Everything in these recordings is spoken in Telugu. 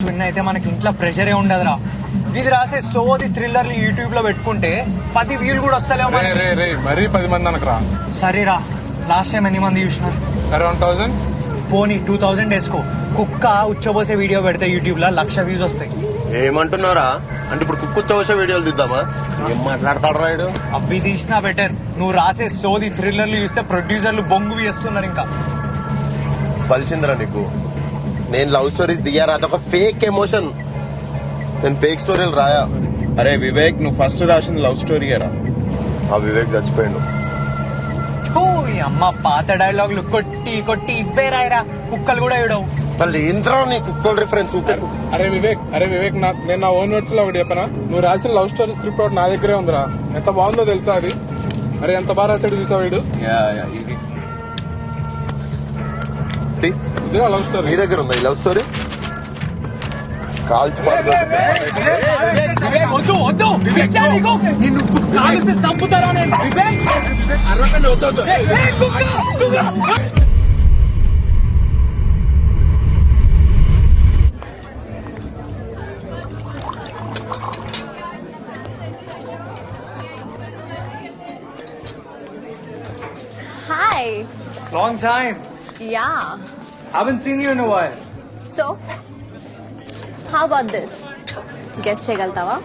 విన్ అయితే మనకి ఇంట్లో ప్రెషరే ఉండదురా. ఇది రాసే సోది థ్రిల్లర్లు యూట్యూబ్ లో పెట్టుకుంటే 10 వ్యూలు కూడా వస్తలేవు. మరీ 10 మంది అనకరా. సరేరా, లాస్ట్ టైం ఎన్ని మంది చూసినారు? అరౌండ్ 1000. పోనీ 2000 వేసుకో. కుక్క ఉచ్చబోసే వీడియో పెడితే యూట్యూబ్ లో 1,00,000 వ్యూస్ వస్తాయి. ఏమంటున్నారా? అంటే ఇప్పుడు కుక్కు చవసే వీడియోలు తీద్దామా? ఏం మాట్లాడతాడు రాయుడు? అవి తీసినా బెటర్. నువ్వు రాసే సోది థ్రిల్లర్లు చూస్తే ప్రొడ్యూసర్లు బొంగు వేస్తున్నారు. ఇంకా పలిచిందిరా నీకు. నేను లవ్ స్టోరీస్ దిగారా, అదొక ఫేక్ ఎమోషన్. నేను ఫేక్ స్టోరీలు రాయా. అరే వివేక్, నువ్వు ఫస్ట్ రాసింది లవ్ స్టోరీయేరా. ఆ వివేక్ చచ్చిపోయాడు. అమ్మ పాత డైలాగులు కొట్టి కొట్టి ఇబ్బే రాయరా. కుక్కలు కూడా ఇవ్వడవు. అసలు ఏంద్రా నీ కుక్కల రిఫరెన్స్? అరే వివేక్ నేను నా ఓన్ వర్డ్స్ లో ఒకటి చెప్పనా? నువ్వు రాసిన లవ్ స్టోరీ స్క్రిప్ట్ ఒకటి నా దగ్గరే ఉందిరా. ఎంత బాగుందో తెలుసా అది? అరే ఎంత బాగా రాశాడు చూసా వీడు. ఇది లవ్ స్టోరీ. నీ దగ్గర ఉందా ఈ లవ్ స్టోరీ? కాల్చి వద్దు వద్దు నిన్ను కాల్స్తే చంపుతారా నేను? Hi. Long time. Yeah. Haven't seen you in a while. So, how about this? Guess chegaltava?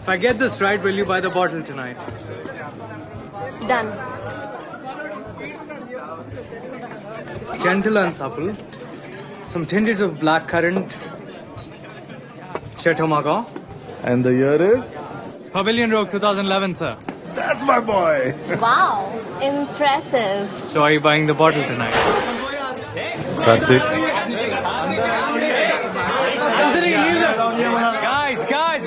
If I get this right, will you buy the bottle tonight? Done. Gentle and supple. Some tinges of black currant. Chetomago. And the year is? Pavilion Rogue 2011, sir. That's my boy. Wow. Impressive. So are you buying the bottle tonight? Karthik. Guys,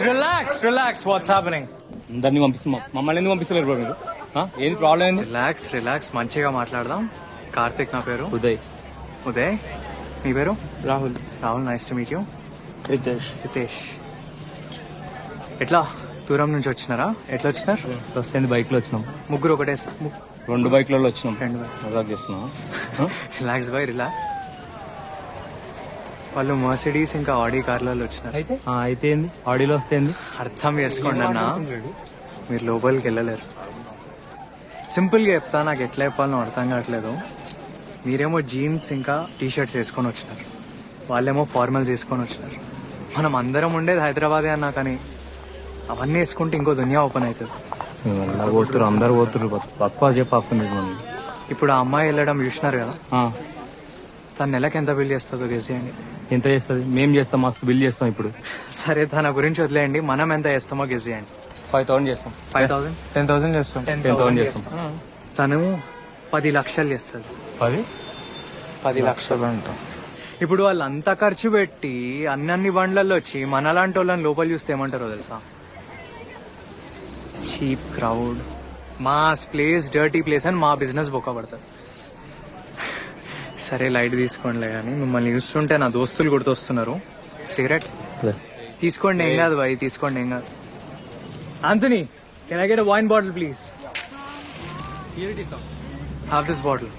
relax. What's happening? అందరినీ పంపిస్తున్నాం. మమ్మల్ని ఎందుకు పంపిస్తలేరు బ్రో మీరు? ఏంది ప్రాబ్లం ఏంది? రిలాక్స్ మంచిగా మాట్లాడదాం. కార్తిక్ నా పేరు. ఉదయ్ మీ పేరు? Rahul. Nice to meet you. Ritesh. ఎట్లా దూరం నుంచి వచ్చినారా? ఎట్లా వచ్చినారు? వస్తుంది బైక్ లో వచ్చినాం. ముగ్గురు ఒకటే? 2 బైక్లలో వచ్చినాం. 2 మజాక్ చేస్తున్నాం. రిలాక్స్. వాళ్ళు మర్సిడీస్ ఇంకా ఆడి కార్లలో వచ్చినారు. అయితే ఏంది? ఆడిలో వస్తేంది? అర్థం చేసుకోండి అన్న, మీరు లోపలికి వెళ్ళలేరు. సింపుల్ గా చెప్తా, నాకు ఎట్లా చెప్పాలో అర్థం కావట్లేదు. మీరేమో జీన్స్ ఇంకా టీ షర్ట్స్ వేసుకొని వచ్చినారు, వాళ్ళేమో ఫార్మల్స్ వేసుకొని వచ్చినారు. మనం అందరం ఉండేది హైదరాబాదే అన్నా, కానీ అవన్నీ వేసుకుంటే ఇంకో దునియా ఓపెన్ అవుతుంది. పోతురు అందరు పోతురు. తక్కువ చెప్పి ఇప్పుడు ఆ అమ్మాయి వెళ్ళడం చూసినారు కదా, తన నెలకి ఎంత బిల్ చేస్తుందో గెసేయండి. ఎంత చేస్తుంది? మేం చేస్తాం, మస్తు బిల్ చేస్తాం. ఇప్పుడు సరే తన గురించి వదిలేయండి, మనం ఎంత చేస్తామో గెసేయండి. 5,000 చేస్తాం. 5,000 10,000 చేస్తాం. 10,000 చేస్తాం. తను 10 లక్షలు చేస్తుంది. 10 లక్షలు అంటాం. ఇప్పుడు వాళ్ళు అంత ఖర్చు పెట్టి అన్ని బండ్లలో వచ్చి మనలాంటి వాళ్ళని లోపల చూస్తే ఏమంటారో తెలుసా? Cheap crowd, mass place, dirty place అని మా బిజినెస్ బొక్క పడుతుంది. సరే లైట్ తీసుకోండిలే, కానీ మిమ్మల్ని చూస్తుంటే నా దోస్తులు గుర్తొస్తున్నారు. సిగరెట్ తీసుకోండి, ఏం కాదు భాయ్, తీసుకోండి, ఏం కాదు. Anthony, can I get wine bottle please? Have this bottle.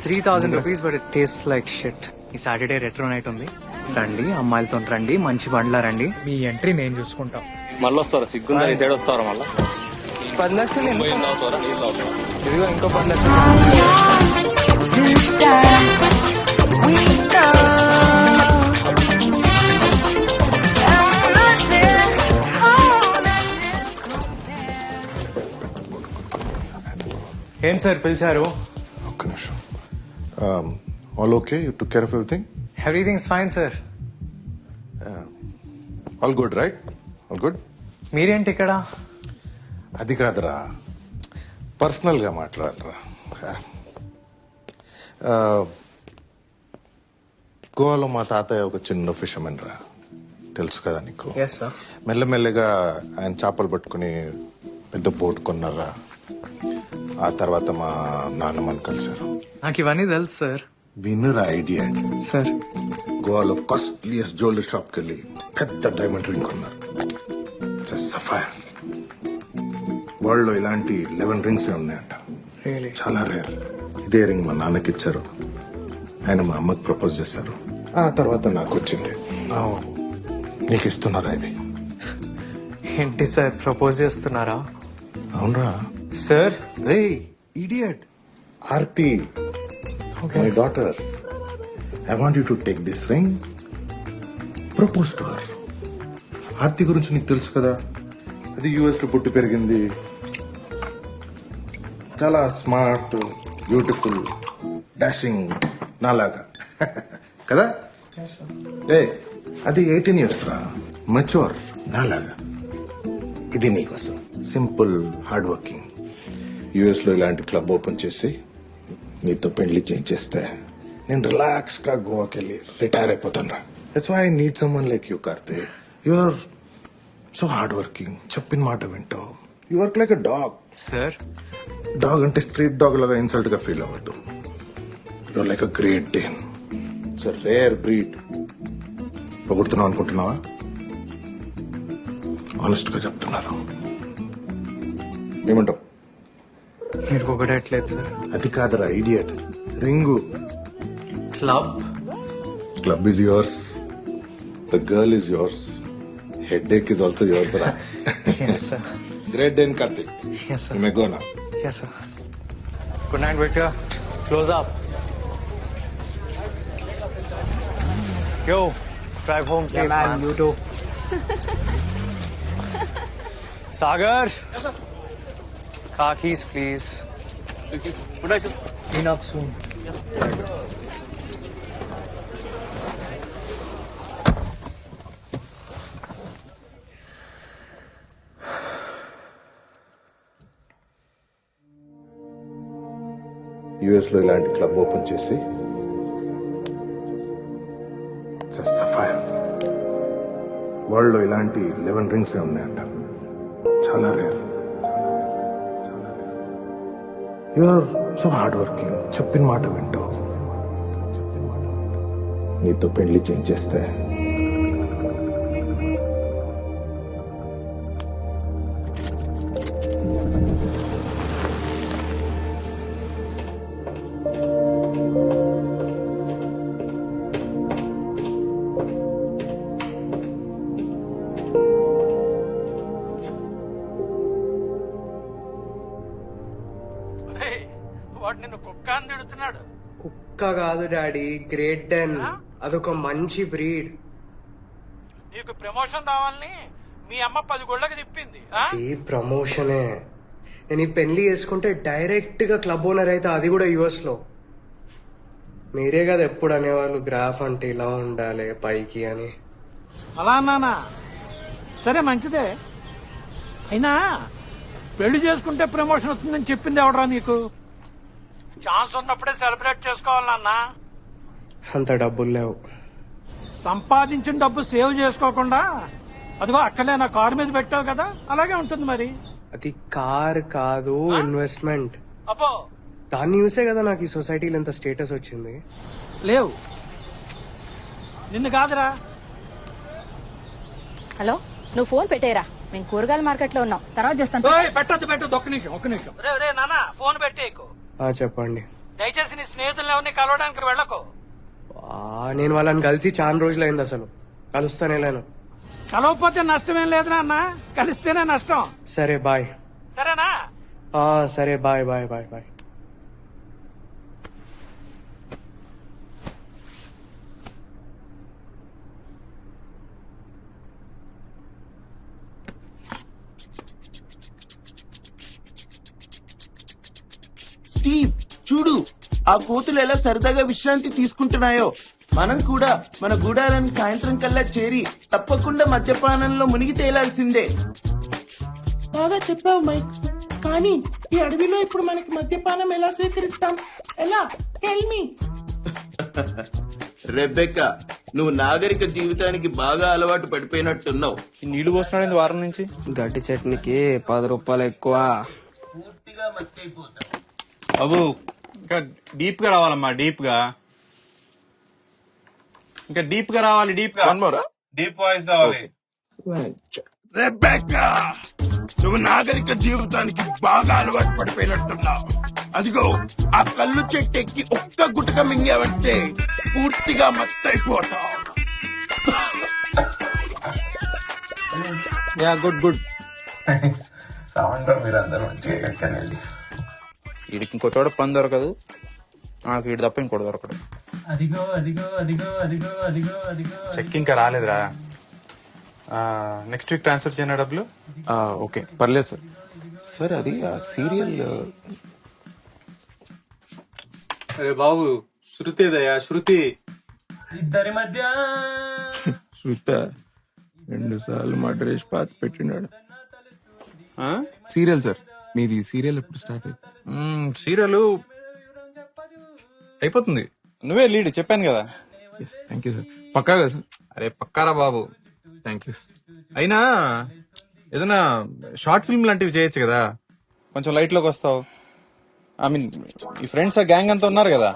3,000 rupees, but it tastes like shit. ఈ సాటర్డే రెట్రో నైట్ ఉంది, రండి, అమ్మాయిలతో రండి, మంచి బండ్లా రండి. మీ ఎంట్రీ నేను చూసుకుంటాం. మళ్ళీ వస్తారా? సిగ్గుందా? ఈ సైడ్ వస్తారా? మళ్ళీ 10 లక్షలు ఇదిగో ఇంకో 10 లక్షలు. ఏం సార్ పిలిచారు? ఒక్క నిమిషం. All okay? You took care of everything? Everything's fine sir. All good right? All good. మీరేంటి ఇక్కడ? అది కాదురా, పర్సనల్ గా మాట్లాడరా. గోవాలో మా తాతయ్య ఒక చిన్న ఫిషర్మెన్ రా, తెలుసు కదా నీకు? Yes sir. మెల్లమెల్లగా ఆయన చేపలు పట్టుకుని పెద్ద బోట్ కొన్నారా. ఆ తర్వాత మా నాన్నమ్మని కలిశారు. నాకు ఇవన్నీ తెలుసు సార్. Winner idea sir. గోవాలో కాస్ట్లీయెస్ట్ జ్యువెలరీ షాప్ కి వెళ్ళి పెద్ద డైమండ్ రింగ్ కొన్నారు. సఫైర్. వరల్డ్ లో ఇలాంటి 11 రింగ్స్ ఉన్నాయంట. చాలా రేర్. ఇదే రింగ్ మా నాన్నకి ఇచ్చారు. ఆయన మా అమ్మకి ప్రపోజ్ చేశారు. ఆ తర్వాత నాకు వచ్చింది. నీకు ఇస్తున్నారా ఇది? ఏంటి సార్ ప్రపోజ్ చేస్తున్నారా? అవునరా? Sir ray idiot, Aarti, my daughter, I want you to take this ring, propose to her. Aarti గురించి నీకు తెలుసు కదా, అది యుఎస్ లో పుట్టి పెరిగింది, చాలా స్మార్ట్, బ్యూటిఫుల్, డాషింగ్, నాలాగా కదా. ఏ అది 18 years రా, మెచ్యూర్, నాలాగా. ఇది నీకోసం, సింపుల్, హార్డ్ వర్కింగ్. యుఎస్ లో ఇలాంటి క్లబ్ ఓపెన్ చేసి నీతో పెళ్లి చేయించేస్తే నేను రిలాక్స్ గా గోవాకి వెళ్ళి రిటైర్ అయిపోతాను రా. That's why I need someone like you Karthik. You are so hard working, చెప్పిన మాట వింటావు. You work like a dog. Sir dog అంటే స్ట్రీట్ డాగ్ లాగా ఇన్సల్ట్ గా ఫీల్ అవ్వద్దు. You are like a great Dane. It's a rare breed. పొగుడుతున్నావు అనుకుంటున్నావా? ఆనెస్ట్ గా చెప్తున్నారు. ఏమంటావు? మీరు పొగడట్లేదు సార్. అది కాదురా idiot. Ring. Club club is yours, the girl is yours, headache is also yours రా. Yes sir. Great Dane Karthik. Yes sir. మెగోనా. Yes sir. Good night Victor. Close up. Yo, drive home safe, man. You too. Sagar. Yes, sir. Car keys, please. Good night, sir. Clean up soon. US లో ఇలాంటి క్లబ్ ఓపెన్ చేసి సఫైర్. వరల్డ్ లో ఇలాంటి 11 రింగ్స్ ఉన్నాయంట. చాలా rare. You are so hard working, చెప్పిన మాట వింటావు. నీతో పెళ్లి చేయించేస్తే వాడు నిన్ను కుక్క అని తిడుతున్నాడు. కుక్క కాదు డాడీ, గ్రేట్ డెన్. అదొక మంచి బ్రీడ్. నీకు ప్రమోషన్ రావాలని మీ అమ్మ 10 గొళ్ళకి తిప్పింది. ఈ ప్రమోషనే. నేను ఈ పెళ్లి చేసుకుంటే డైరెక్ట్ గా క్లబ్ ఓనర్ అయితే, అది కూడా యుఎస్ లో. మీరే కదా ఎప్పుడు అనేవాళ్ళు గ్రాఫ్ అంటే ఇలా ఉండాలి పైకి అని. అలా అన్నానా? సరే మంచిదే. అయినా పెళ్లి చేసుకుంటే ప్రమోషన్ వస్తుందని చెప్పింది ఎవడరా నీకు? ఛాన్స్ ఉన్నప్పుడే సెలబ్రేట్ చేసుకోవాలన్నా. అంత డబ్బులు లేవు. సంపాదించిన డబ్బు సేవ్ చేసుకోకుండా అదిగో అక్కడే నా కారు మీద పెట్టావు కదా, అలాగే ఉంటుంది మరి. అది కార్ కాదు, ఇన్వెస్ట్మెంట్. అబ్బో దాన్ని చూసే కదా నాకు ఈ సొసైటీలో ఎంత స్టేటస్ వచ్చింది. లేవు, నిన్ను కాదురా. హలో, నువ్వు ఫోన్ పెట్టేరా. మేము కూరగాయల మార్కెట్ లో ఉన్నాం, తర్వాత చేస్తాను. పెట్టద్దు ఒక్క నిమిషం. రే నాన్న, ఫోన్ పెట్టేకు. చెప్పండి. దయచేసి నీ స్నేహితులు ఎవరిని కలవడానికి వెళ్ళకు. నేను వాళ్ళని కలిసి చాలా రోజులైంది, అసలు కలుస్తానే లేను. కలవకపోతే నష్టమేం లేదు నాన్న, కలిస్తేనే నష్టం. సరే బాయ్. సరేనా? సరే bye bye bye bye. Steve చూడు, ఆ కోతులు ఎలా సరదాగా విశ్రాంతి తీసుకుంటున్నాయో. మనం కూడా మన గూడాలను సాయంత్రం కల్లా చేరి తప్పకుండా మద్యపానంలో మునిగి తేలాల్సిందే. బాగా చెప్పావు మైక్. కానీ ఈ అడవిలో ఇప్పుడు మనకి మద్యపానం ఎలా స్వీకరిస్తాం? ఎలా? Tell me. రెబెక్కా, నువ్వు నాగరిక జీవితానికి బాగా అలవాటు పడిపోయినట్టున్నావు. నీళ్లు పోస్తున్నాడు వారం నుంచి. గట్టి చట్నీకి 10 రూపాయలు ఎక్కువ. పూర్తిగా మత్తైపోతావు. బాబు ఇంకా డీప్ గా రావాలమ్మా, డీప్ గా. ఇంకా డీప్ గా రావాలి, డీప్ గా. డీప్ వాయిస్ కావాలి. రెబెక్కా, నువ్వు నాగరిక జీవితానికి బాగా అలవాటు పడిపోయినట్టున్నావు. అదిగో ఆ కళ్ళు చెట్టు ఎక్కి ఒక్క గుటక మింగావంటే పూర్తిగా మత్తైపోతావు. Yeah good good. వీడికి ఇంకో చోట పని దొరకదు, నాకు వీడి తప్ప ఇంకోటి దొరకదు. అదిగో అదిగో అదిగో అదిగో అదిగో అదిగో. చెక్ ఇంకా రాలేదురా. నెక్స్ట్ వీక్ ట్రాన్స్ఫర్ చేయనా డబ్బులు? ఓకే పర్లేదు సార్. సార్ అది సీరియల్ అరే బాబు శృతిదయా శృతి. ఇద్దరి మధ్య శృత 2 సార్లు మర్డర్ చేసి పాతి పెట్టినాడు. సీరియల్ సార్, మీది సీరియల్ ఎప్పుడు స్టార్ట్ అయింది? సీరియల్ అయిపోతుంది, నువ్వే లీడ్ చెప్పాను కదా. Thank you sir. పక్కా కదా సార్? అరే పక్కారా బాబు. Thank you sir. అయినా ఏదైనా షార్ట్ ఫిల్మ్ లాంటివి చేయొచ్చు కదా, కొంచెం లైట్ లోకి వస్తావు. ఐ మీన్ ఈ ఫ్రెండ్స్ ఆ గ్యాంగ్ అంతా ఉన్నారు కదా.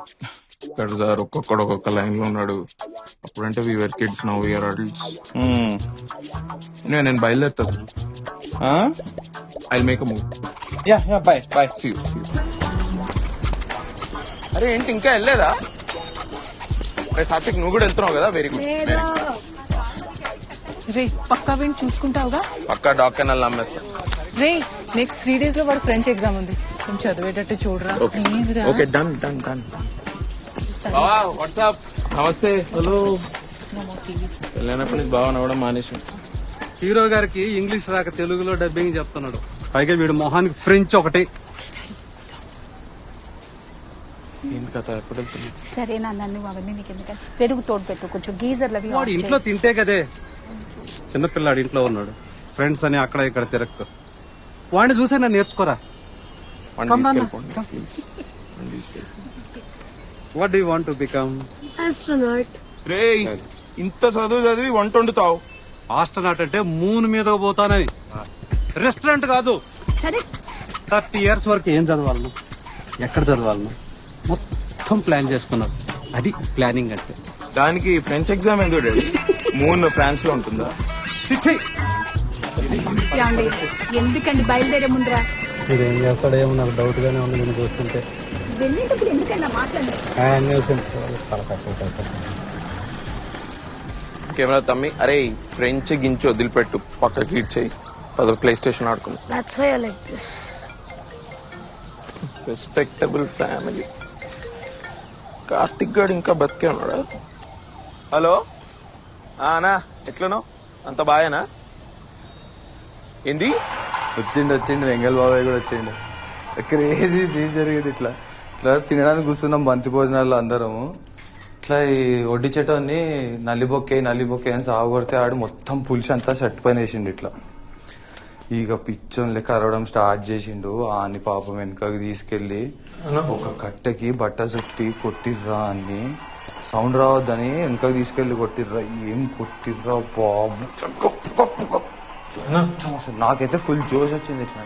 ఇక్కడ సార్ ఒక్కొక్కడు ఒక్కొక్క లైన్ లో ఉన్నాడు. అప్పుడంటే we are kids, now we are adults. నేను బయలుదేరుతా sir. I make move. Ya ya bye bye. See you. అరే ఏంటి ఇంకా వెళ్ళలేదా? అరే సాత్విక్ నువ్వు కూడా వెళ్తున్నావు కదా, వెరీ గుడ్. రే పక్కా విని చూసుకుంటావుగా? పక్కా డాక్టర్ నన్ను నమ్మేస్తా. రే నెక్స్ట్ 3 days లో వాడు ఫ్రెంచ్ ఎగ్జామ్ ఉంది, కొంచెం చదివేటట్టు చూడరా ప్లీజ్ రా. Okay done done done. WhatsApp. నమస్తే. హలో. ప్లీజ్ వెళ్ళినప్పటి నుంచి బాగా నవ్వడం మానేసి. హీరో గారికి ఇంగ్లీష్ రాక తెలుగులో డబ్బింగ్ చెప్తున్నాడు, పైగా వీడు మొహానికి ఫ్రెంచ్ ఒకటి. ఏం కథ ఎప్పుడు వెళ్తుంది? సరే నాన్న నువ్వు అవన్నీ నీకు ఎందుకని పెరుగు తోడు పెట్టు, కొంచెం గీజర్లు అవి వాడు ఇంట్లో తింటే కదే. చిన్నపిల్లాడు ఇంట్లో ఉన్నాడు, ఫ్రెండ్స్ అని అక్కడ ఇక్కడ తిరగకు. వాడిని చూసే నన్ను నేర్చుకోరా. What do you want to become? రే ఇంత చదువు చదివి వంట వండుతావు. ఆస్ట్రోనాట్ అంటే మూన్ మీద పోతానని, రెస్టారెంట్ కాదు. సరే 30 years వరకు ఏం చదవాలను, ఎక్కడ చదవాలను మొత్తం ప్లాన్ చేసుకున్నాడు. అది ప్లానింగ్ అంటే. దానికి ఫ్రెంచ్ ఎగ్జామ్ ఎందుకు డాడీ? మూన్ ఫ్రాన్స్ లో ఉంటుందా? ఎందుకండి బయలుదేరే ముందరా ఇదేం చేస్తాడేమో నాకు డౌట్ గానే ఉంది నేను చూస్తుంటే. వెళ్ళేటప్పుడు ఎందుకన్నా మాట్లాడలేదు? కెమెరా తమ్మి. అరే ఫ్రెంచ్ గించి వదిలిపెట్టు, పక్కకి రీడ్ చేయి. ప్లే స్టేషన్ ఆడుకుందాం. That's why I like this. Respectable family. Karthik గాడు ఇంకా బతికే ఉన్నాడా? హలో అన్నా, ఎట్లనో అంత బాగానా? ఏంది? వచ్చిండు వెంగళ బాబాయ్ కూడా వచ్చిండు. క్రేజీ సీన్ జరిగింది. ఇట్లా తినడానికి కూర్చున్నాం బంతి భోజనాల్లో అందరము. ఇట్లా ఈ వడ్డీ చెట్టుని నల్లిబొక్కే అని సాగు కొడితే ఆడు మొత్తం పులిసి అంతా షర్ట్ పైన వేసిండు. ఇట్లా ఇక పిచ్చోన్ లెక్క అరవడం స్టార్ట్ చేసిండు. ఆని పాపం వెనకకి తీసుకెళ్లి ఒక కట్టెకి బట్ట చుట్టి కొట్టిర్రా అని, సౌండ్ రావద్దని వెనకకి తీసుకెళ్లి కొట్టిర్రా. ఏం కొట్టిర్రా బాబు, అసలు నాకైతే ఫుల్ జోష్ వచ్చింది. ఇట్లా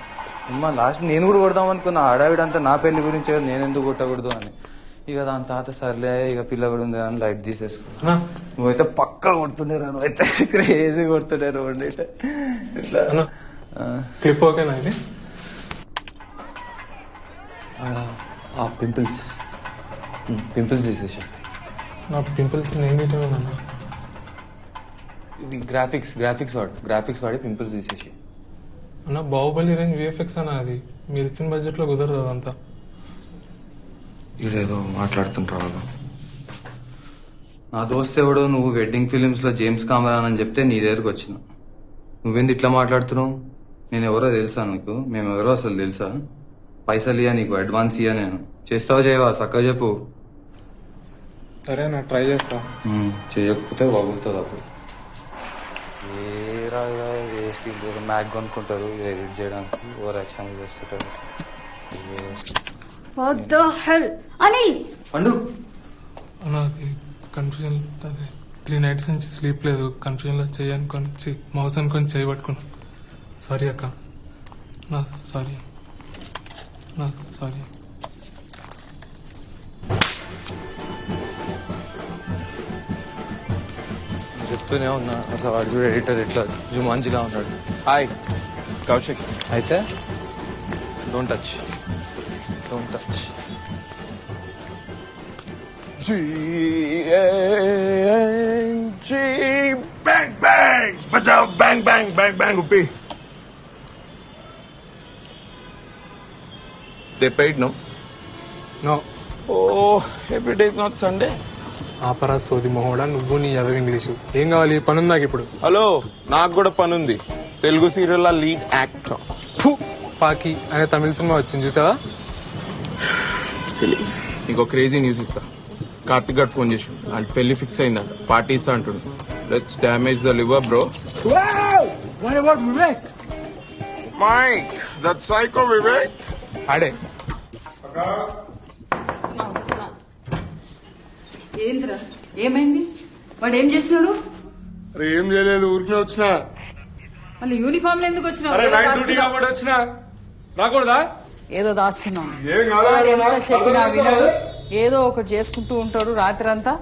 అమ్మా లాస్ట్ నేను కూడా కొడదాం అనుకున్నా. ఆడావిడంతా నా పెళ్లి గురించి నేను ఎందుకు కొట్టకూడదు అని. ఇక దాని తాత సర్లే ఇక పిల్ల కూడా ఉంది అని లైట్ తీసేసుకున్నా. నువ్వైతే పక్కా కొడుతుండేరా, నువ్వైతే క్రేజీ కొడుతుండేరు. ఇట్లా క్లిప్ ఓకేనా ఇది? పింపుల్స్ తీసేసా. నా పింపుల్స్ నేను అన్న. ఇది గ్రాఫిక్స్ వాడి పింపుల్స్ తీసేసి. అన్న బాహుబలి రేంజ్ విఎఫ్ఎక్స్ అన్న, అది మీరు ఇచ్చిన బడ్జెట్ లో కుదరదు అదంతా. ఇదేదో మాట్లాడుతుంటారు. నా దోస్త్ ఎవడో నువ్వు వెడ్డింగ్ ఫిలిమ్స్ లో జేమ్స్ కామరాన్ అని చెప్తే నీ దగ్గరకు వచ్చిన. నువ్వేంది ఇట్లా మాట్లాడుతున్నావు? నేను ఎవరో తెలుసా నీకు? మేమెవరో అసలు తెలుసా? పైసలు ఇయ్యా నీకు, అడ్వాన్స్ ఇయ్యా. నేను చేస్తావా చేయవా చక్కగా చెప్పు. సరే నా ట్రై చేస్తా. చేయకపోతే వగులుతుంది అప్పుడు. ఏ రాగా వేస్ట్ మ్యాక్ కొనుక్కుంటారు ఎడిట్ చేయడానికి, ఓవర్ యాక్షన్ చేస్తుంటారు. పండు నాకు కన్ఫ్యూజన్, అదే 3 nights నుంచి స్లీప్ లేదు. కన్ఫ్యూజన్ లో చేయనుకొని మౌస్ అనుకొని చేయబట్టుకున్నా. సారీ అక్క, నా సారీ. చెప్తూనే ఉన్నా అసలు వాడు కూడా ఎడిటర్ ఇట్లా జుమాన్జిలా ఉన్నాడు. హాయ్ కౌశిక్. అయితే don't touch. Bang bang, bang bang bang bang Uppi. They paid, no? No Oh, every day is not Sunday. ఆపరా సోది మొహోడా, నువ్వు నీ చదువు ఇంగ్లీషు. ఏం కావాలి? పని ఉంది నాకు ఇప్పుడు. హలో, నాకు కూడా పని ఉంది. Telugu serial lead actor. ఫు, పాకి అనే తమిళ సినిమా వచ్చింది చూసావా? నీకు క్రేజీ న్యూస్ ఇస్తా. కార్తిక్ గారు ఫోన్ చేసి అంటే పెళ్లి ఫిక్స్ అయిందంట, పార్టీ ఇస్తా అంటుండు. Let's damage the liver bro. What about Vivek? Mike that psycho Vivek. ఆడే ఏంద్రా ఏమైంది? వాడు ఏం చేసినాడు? అరే ఏం చేయలేదు, ఊరికే వచ్చిన. మళ్ళీ యూనిఫామ్ లో ఎందుకు వచ్చినావు? అరే నైట్ డ్యూటీ కాబట్టి వచ్చిన. రాకూడదా? ఏదో దాస్తున్నావు. ఏం కాదు. వాడు ఎంత చెప్పినా వినడు, ఏదో ఒకటి చేసుకుంటూ ఉంటాడు. రాత్రి అంతా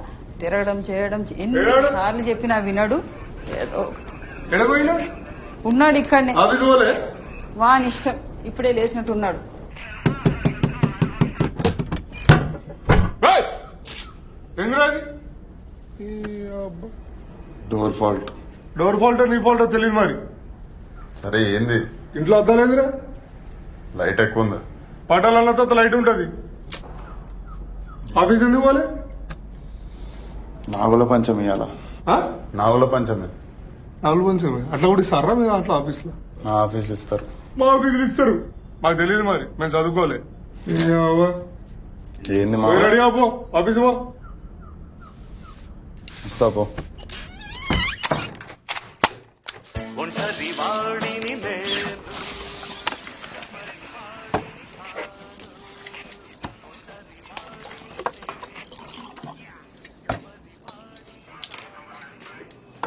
తిరగడం చేయడం, ఎన్ని సార్లు చెప్పినా వినడు. ఏదో ఎడపోయినా ఉన్నాడు ఇక్కడనే, ఆఫీస్ పోలే. వాని ఇష్టం. ఇప్పుడే లేచినట్టున్నాడు. ఎందుకు డోర్ ఫాల్ట్. డోర్ ఫాల్ట్ నీ ఫాల్ట్ తెలియదు మరి. సరే ఏంది? ఇంట్లో అద్దాలేదురా, లైట్ ఎక్కువ ఉందా? పటాలన్నతో లైట్ ఉంటది. ఆఫీస్ ఎందుకు పోలే? నాగుల పంచమి ఇయ్యాల. నాగుల పంచమి. నాలుగు పంచమే అట్లా కూడా ఇస్తారా మీరు అట్లా ఆఫీస్ లో? నా ఆఫీస్లో ఇస్తారు. మా ఆఫీసులు ఇస్తారు, మాకు తెలియదు మరి, మేము చదువుకోలే. ఏంది మా రెడీ పో, ఆఫీస్ పో. ఇస్తా పో.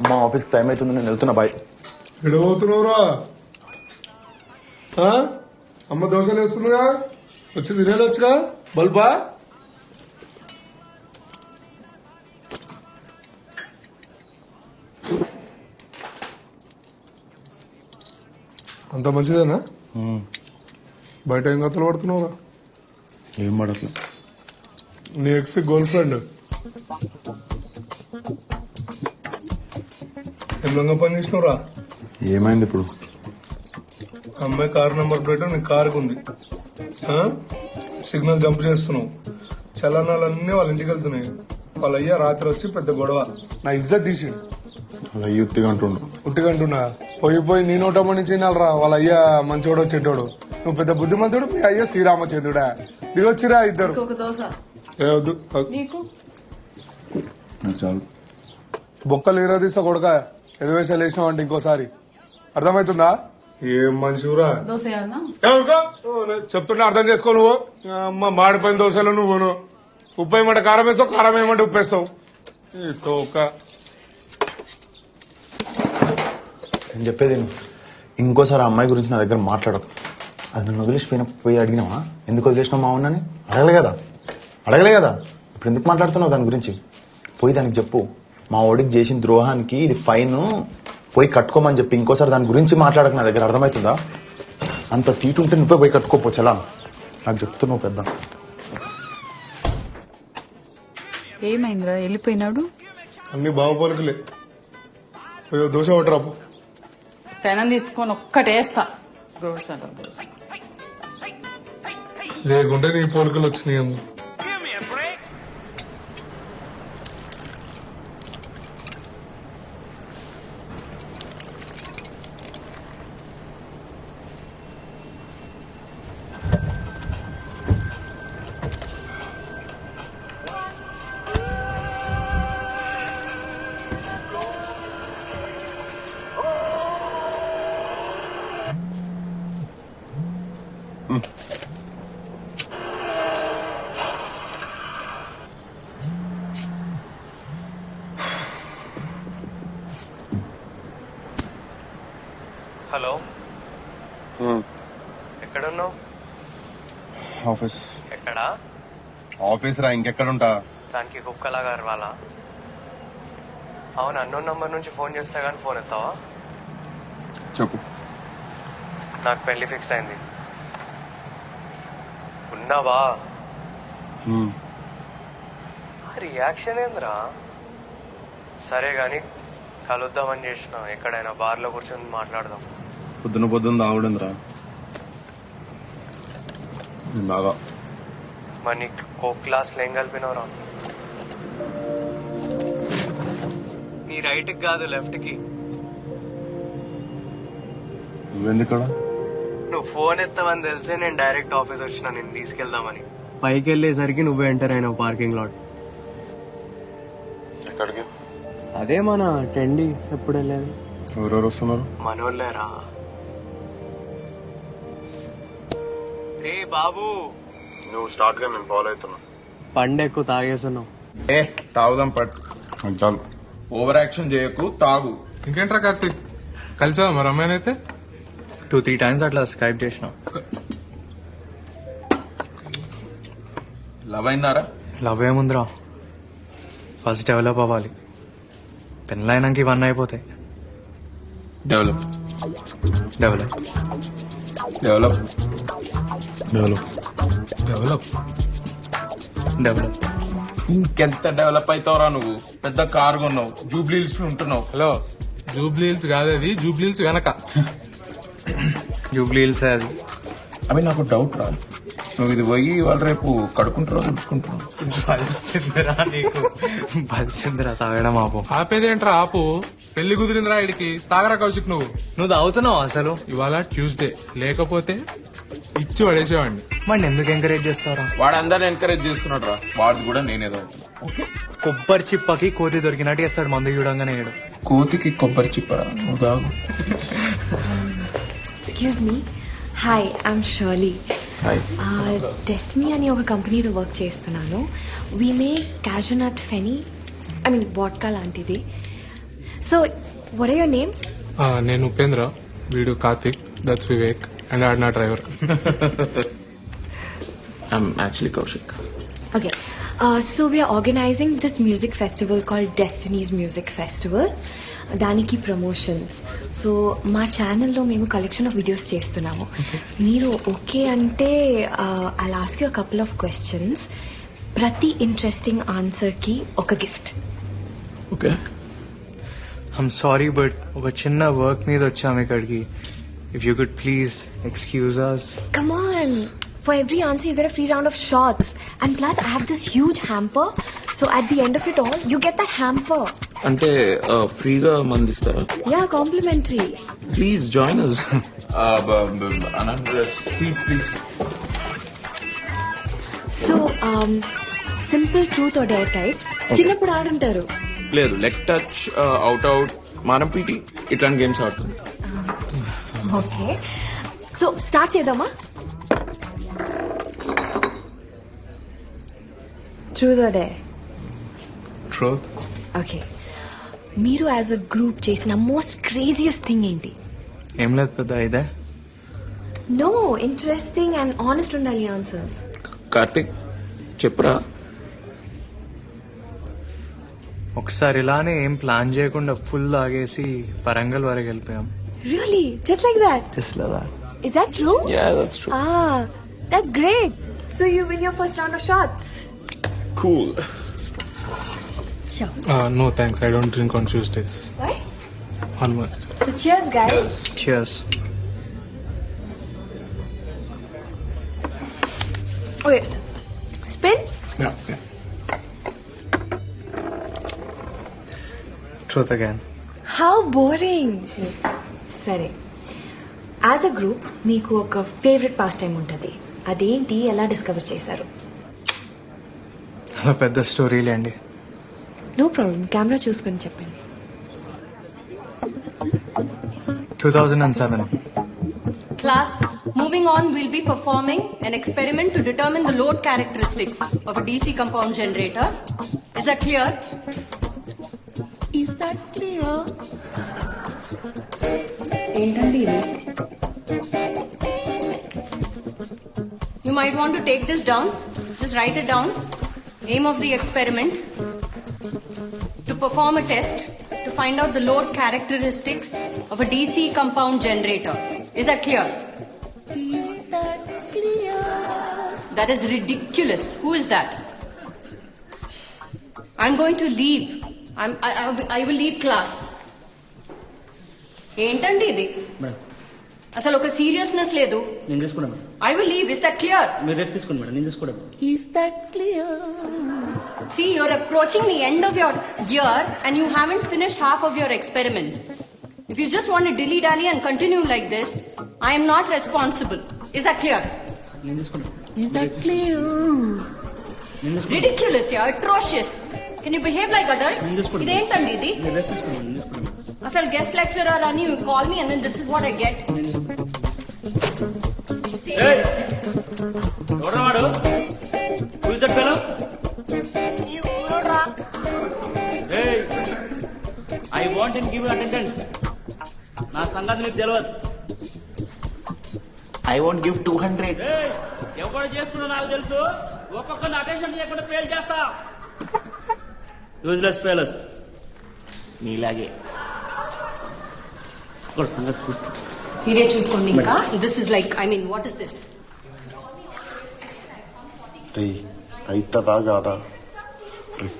అమ్మా ఆఫీస్కి టైం అవుతుంది, నేను వెళ్తున్నా. బాయ్. ఎడబోతున్నావురా? అమ్మ దోశలు వేస్తున్నాగా, వచ్చి తినేదొచ్చుగా. బల్బా అంత మంచిదేనా? బయట ఏం కథలు పడుతున్నావురా? ఏం పడట్లే. నీ ఎక్స్ గర్ల్ ఫ్రెండ్ ఎంత పని చేసినవురా? ఏమైంది ఇప్పుడు? అమ్మాయి కార్ నెంబర్ ప్లేట్ నీ కారుకు ఉంది. సిగ్నల్ జంప్ చేస్తున్నావు. చలనాలన్నీ వాళ్ళ ఇంటికి వెళ్తున్నాయి. వాళ్ళ అయ్యా రాత్రి వచ్చి పెద్ద గొడవ, నా ఇజ్జత్ తీసిండు. అలా ఉత్తిగా అంటుండు. ఉట్టిగంటున్నా పోయి నీ నోటమ్మని చిన్నాలరా. వాళ్ళ అయ్యా మంచోడో చెడ్డోడు. నువ్వు పెద్ద బుద్ధిమంతుడు, మీ అయ్యా శ్రీరామచంద్రుడా. దిగొచ్చిరా ఇద్దరు. ఒక దోశ ఏ వద్దు, నీకు. చాలు. బొక్కలు తీస్తా కొడక. ఎదువేషాలు వేసినావు అంటే ఇంకోసారి అర్థమవుతుందా? ఏం మంచిరా. దోశ ఏమన్నా? చెప్తున్నా అర్థం చేసుకో. నువ్వు అమ్మ మాడిపోయిన దోశలు నువ్వును. ఉప్పు వేయమంటే కారం వేస్తావు, కారం వేయమంటే ఉప్పు వేస్తావు. నేను చెప్పేది ఇంకోసారి ఆ అమ్మాయి గురించి నా దగ్గర మాట్లాడదు. అది నన్ను పోయి అడిగినావా? ఎందుకు వదిలేసినావు మా ఉన్నని? అడగలే కదా. ఇప్పుడు ఎందుకు మాట్లాడుతున్నావు దాని గురించి? పోయి దానికి చెప్పు, మా ఓడికి చేసిన ద్రోహానికి ఇది ఫైన్, పోయి కట్టుకోమని చెప్పి ఇంకోసారి దాని గురించి మాట్లాడక నా దగ్గర. అర్థమవుతుందా? అంత తీటుంటే నువ్వే పోయి కట్టుకోపో. చలా నాకు చెప్తున్నావు పెద్ద. ఏమైందిరా వెళ్ళిపోయినాడు? అన్ని బాగుపలుకులే. దోశ ఒకటి పెనం తీసుకొని ఒక్కటేస్తా. దోశ లేకుంటే నీ పోలికలు వచ్చినాయి. హలో, ఎక్కడున్నావు? ఆఫీస్. ఎక్కడా? ఆఫీస్ రా, ఇంకెక్కడుంటా? దానికి కుక్కలాగా అరవాలా? అవును, అన్నోన్ నంబర్ నుంచి ఫోన్ చేస్తా కానీ ఫోన్ ఎత్తావా? చెప్పు. నాకు పెళ్లి ఫిక్స్ అయింది. ఉన్నావా? రియాక్షన్ ఏంద్రా? సరే గాని కలుద్దామని చేసిన ఎక్కడైనా బార్లో కూర్చొని మాట్లాడదాం. పొద్దున తాగుడుందిరా బాగా. మరి నీకు కోక్ గ్లాస్లో ఏం కలిపినవరా? నీ రైట్కి కాదు లెఫ్ట్కి. నువ్వెందుకడా? నువ్వు ఫోన్ ఎత్తావని తెలిసే నేను డైరెక్ట్ ఆఫీస్ వచ్చిన నేను తీసుకెళ్దామని. పైకి వెళ్ళేసరికి నువ్వే ఎంటర్ అయినావు పార్కింగ్ లాట్. ఎక్కడికి? అదే మన టెండి ఎప్పుడు వెళ్ళేది. ఎవరెవరు వస్తున్నారు? మనోళ్ళేరా. రే బాబు, నువ్వు స్టార్ట్ గా నేను ఫాలో అవుతున్నా. పండు ఎక్కువ తాగేస్తున్నావు. తాగుదాం పట్టు. చాలు, ఓవర్ యాక్షన్ చేయకు, తాగు. ఇంకేంట్రా కార్తీక్, కలిసావా మరి అమ్మాయినైతే? 2-3 times అట్లా స్కైప్ చేసినావు. లవ్ అయిందారా? లవ్ ఏముందిరా, ఫస్ట్ డెవలప్ అవ్వాలి. పెళ్ళైనాక ఇవన్నీ అయిపోతాయి. Develop develop develop develop develop develop. ఇంకెంత డెవలప్ అవుతావురా నువ్వు? పెద్ద కారు కొన్నావు, జూబ్లీహిల్స్ లో ఉంటున్నావు. హలో, జూబ్లీహిల్స్ కాదు అది, జూబ్లీహిల్స్ వెనక. జూబ్లీ హిల్స్ అది. అవి నాకు డౌట్ రా, నువ్వు ఇది పోయి వాళ్ళు రేపు కడుకుంటారో తుడుచుకుంటున్నావు. బలిసిందిరా నీకు, బలిసిందిరా తాగడం ఆపు. ఆపేదేంట్రా ఆపు, పెళ్లి కుదిరిందిరా ఇడికి, తాగరా కౌశిక్. నువ్వు తాగుతున్నావు అసలు? ఇవాళ ట్యూస్డే, లేకపోతే ఇచ్చి పడేసేవాడిని. వాడిని ఎందుకు ఎంకరేజ్ చేస్తారా? వాడు అందరిని ఎంకరేజ్ చేస్తున్నాడు రా, వాడు కూడా నేనేదో. కొబ్బరి చిప్పకి కోతి దొరికినట్టు చేస్తాడు మందు చూడంగానే. కోతికి కొబ్బరి చిప్పరా? నువ్వు తాగు. Excuse me, hi, I'm Shirley. Destiny అని ఒక కంపెనీతో వర్క్ చేస్తున్నాను. We make cashew nut feni, I mean vodka లాంటిది. So what are your names? నేను ఉపేంద్ర, వీడు కార్తీక్, దట్స్ వివేక్ అండ్ ఆడ్ నా driver. I'm actually Kaushik. Okay. So we are organizing this music festival called Destiny's Music Festival. దానికి ప్రమోషన్స్. సో మా ఛానల్లో మేము కలెక్షన్ ఆఫ్ వీడియోస్ చేస్తున్నాము. మీరు ఓకే అంటే I ask you couple of questions. ప్రతి ఇంట్రెస్టింగ్ ఆన్సర్ కి ఒక gift. Okay. I'm sorry but ఒక చిన్న వర్క్ మీద వచ్చాము ఇక్కడికి. If you could please excuse us. Come on. For every answer, you get a free round of shots. And plus, I have this huge hamper. So at the end of it all, you get that hamper. అంటే ఫ్రీగా మందిస్తారా? Yeah, complimentary. Please join us. Please. So, simple truth or dare types. చిన్నప్పుడు ఆడుంటారు. లేదు, లెగ్ టచ్, అవుట్, మానం పీటీ, ఇట్లాంటి గేమ్స్ ఆడుతుంది. ఓకే, సో స్టార్ట్ చేద్దామా? Truth or dare? Truth. Okay, మీరు యాజ్ అ గ్రూప్ చేసిన మోస్ట్ క్రేజియస్ట్ థింగ్ ఏంటి? ఏం లేదు పెద్ద ఇదే. నో, ఇంట్రెస్టింగ్ అండ్ ఆనెస్ట్ ఉండాలి ఆన్సర్స్. కార్తిక్ చెప్పురా. ఒకసారి ఇలానే ఏం ప్లాన్ చేయకుండా ఫుల్ ఆగేసి వరంగల్ వరకు వెళ్ళిపోయాం. Really? Just like that? Just like that. Is that true? Yeah, that's true. Ah, that's great. So you win your first round of shots. Cool. Sure. No thanks, I don't drink on Tuesdays. Why? Onward. So cheers, guys. Cheers. Wait. Spin? Yeah. Truth again. How boring. సరే, యాజ్ అ గ్రూప్ మీకు ఒక ఫేవరెట్ పాస్ టైం ఉంటుంది. అదేంటి, ఎలా డిస్కవర్ చేశారు? అలా పెద్ద స్టోరీలే అండి. నో ప్రాబ్లం, కెమెరా చూసుకొని చెప్పండి. 2007. Class, moving on, we'll be performing an experiment to determine the load characteristics of a DC compound generator. Is that clear? Is that clear? ఏంటండి ఇది? You might want to take this down. Just write it down. Aim of the experiment: to perform a test to find out the load characteristics of a DC compound generator. Is that clear? Is that clear? That is ridiculous. Who is that? I'm going to leave. I will leave class. ఏంటండి ఇది అసలు ఒక సీరియస్నెస్ లేదు. నేను తీసుకున్నాను I will leave. Is that clear? మీరు రెస్ట్ తీసుకోండి మేడం, నేను తీసుకున్నాను. See, you're approaching the end of your year and you haven't finished half of your experiments. If you just want to dilly-dally and continue like this, I am not responsible. Is that clear? నేను తీసుకున్నాను. Ridiculous, yeah, atrocious. Can you behave like adults? ఇదేంటండి ఇది? మీరు రెస్ట్ తీసుకోండి, నేను తీసుకున్నాను. అసలు గెస్ట్ లెక్చరర్ అని you call me and then this is what I get. ఎవరవాడు? Who is that fellow? Hey, I want him to give you attendance. నా సంగతి నీకు తెలియదు. I want give 200. ఎవరు చేస్తున్నా నాకు తెలుసు. ఒక్కొక్కరిని అటెన్షన్ చేయకుండా ఫెయిల్ చేస్తా. యూజ్లెస్ ఫెయిలర్స్ నీలాగే. మీరే చూసుకోండి ఇంకా. This is like, I mean, what is this? అయితదా కాదా?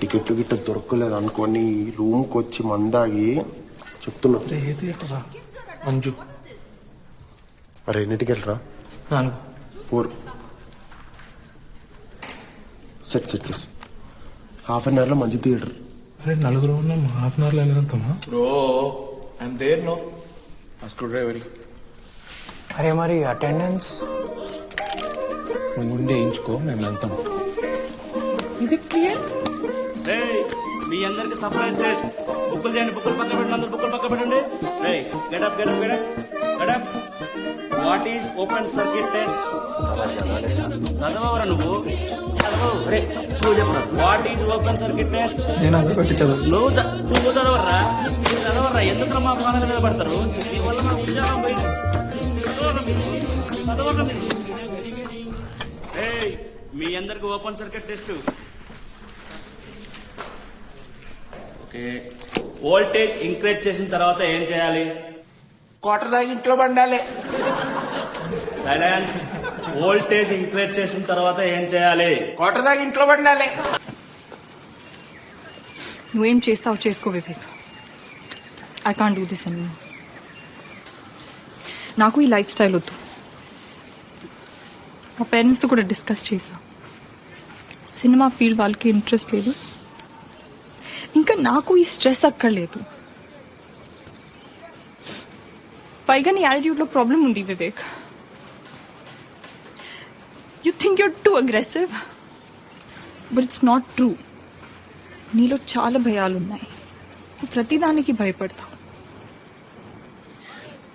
టికెట్ గిట్ట దొరకలేదు అనుకోని రూమ్ కి వచ్చి మందాగి చెప్తున్నా. మంజు అరే ఎన్ని టికెట్ రా? 4. సెట్ హాఫ్ అన్ అవర్ లో మంచి థియేటర్. అరే నలుగురు ఉన్నాం, హాఫ్ అన్ అవర్ లో వెళ్తామా? Bro I'm there no. Screwdriver అరే మరి అటెండెన్స్ నువ్వు ముందే వేయించుకో, మేము వెళ్తాం. మీ అందరికి సర్ప్రైజ్ టెస్ట్. బుక్కులు చేయండి, బుక్కులు పక్క పెట్టండి, అందరు బుక్కులు పక్క పెట్టండి. Get up. What is open circuit test? చదవరా నువ్వు? నువ్వు చెప్పరా what is open circuit test? నువ్వు చదవరా? ఎందుకు మా ప్రాణాల మీద పడతారు? నీ వల్ల మా ఉద్యోగం పోయింది. చదవరా మీరు? మీ అందరికి open circuit test. Okay, voltage increase చేసిన తర్వాత ఏం చేయాలి? క్వార్టర్ దాకా ఇంట్లో బండాలి. సైలెన్స్. వోల్టేజ్ ఇంక్రీజ్ చేసిన తర్వాత ఏం చేయాలి? క్వార్టర్ దాకా ఇంట్లో బండాలి. నువ్వేం చేస్తావు చేసుకో Vivek. I can't do this అని. నాకు ఈ లైఫ్ స్టైల్ వద్దు. మా పేరెంట్స్తో కూడా డిస్కస్ చేశా. సినిమా ఫీల్డ్ వాళ్ళకి ఇంట్రెస్ట్ లేదు, ఇంకా నాకు ఈ స్ట్రెస్ అక్కర్లేదు. పైగా నీ యాటిట్యూడ్ లో ప్రాబ్లం ఉంది Vivek. You think your two aggressive, but it's not true. నీలో చాలా భయాలున్నాయి. నువ్వు ప్రతిదానికి భయపడతావు.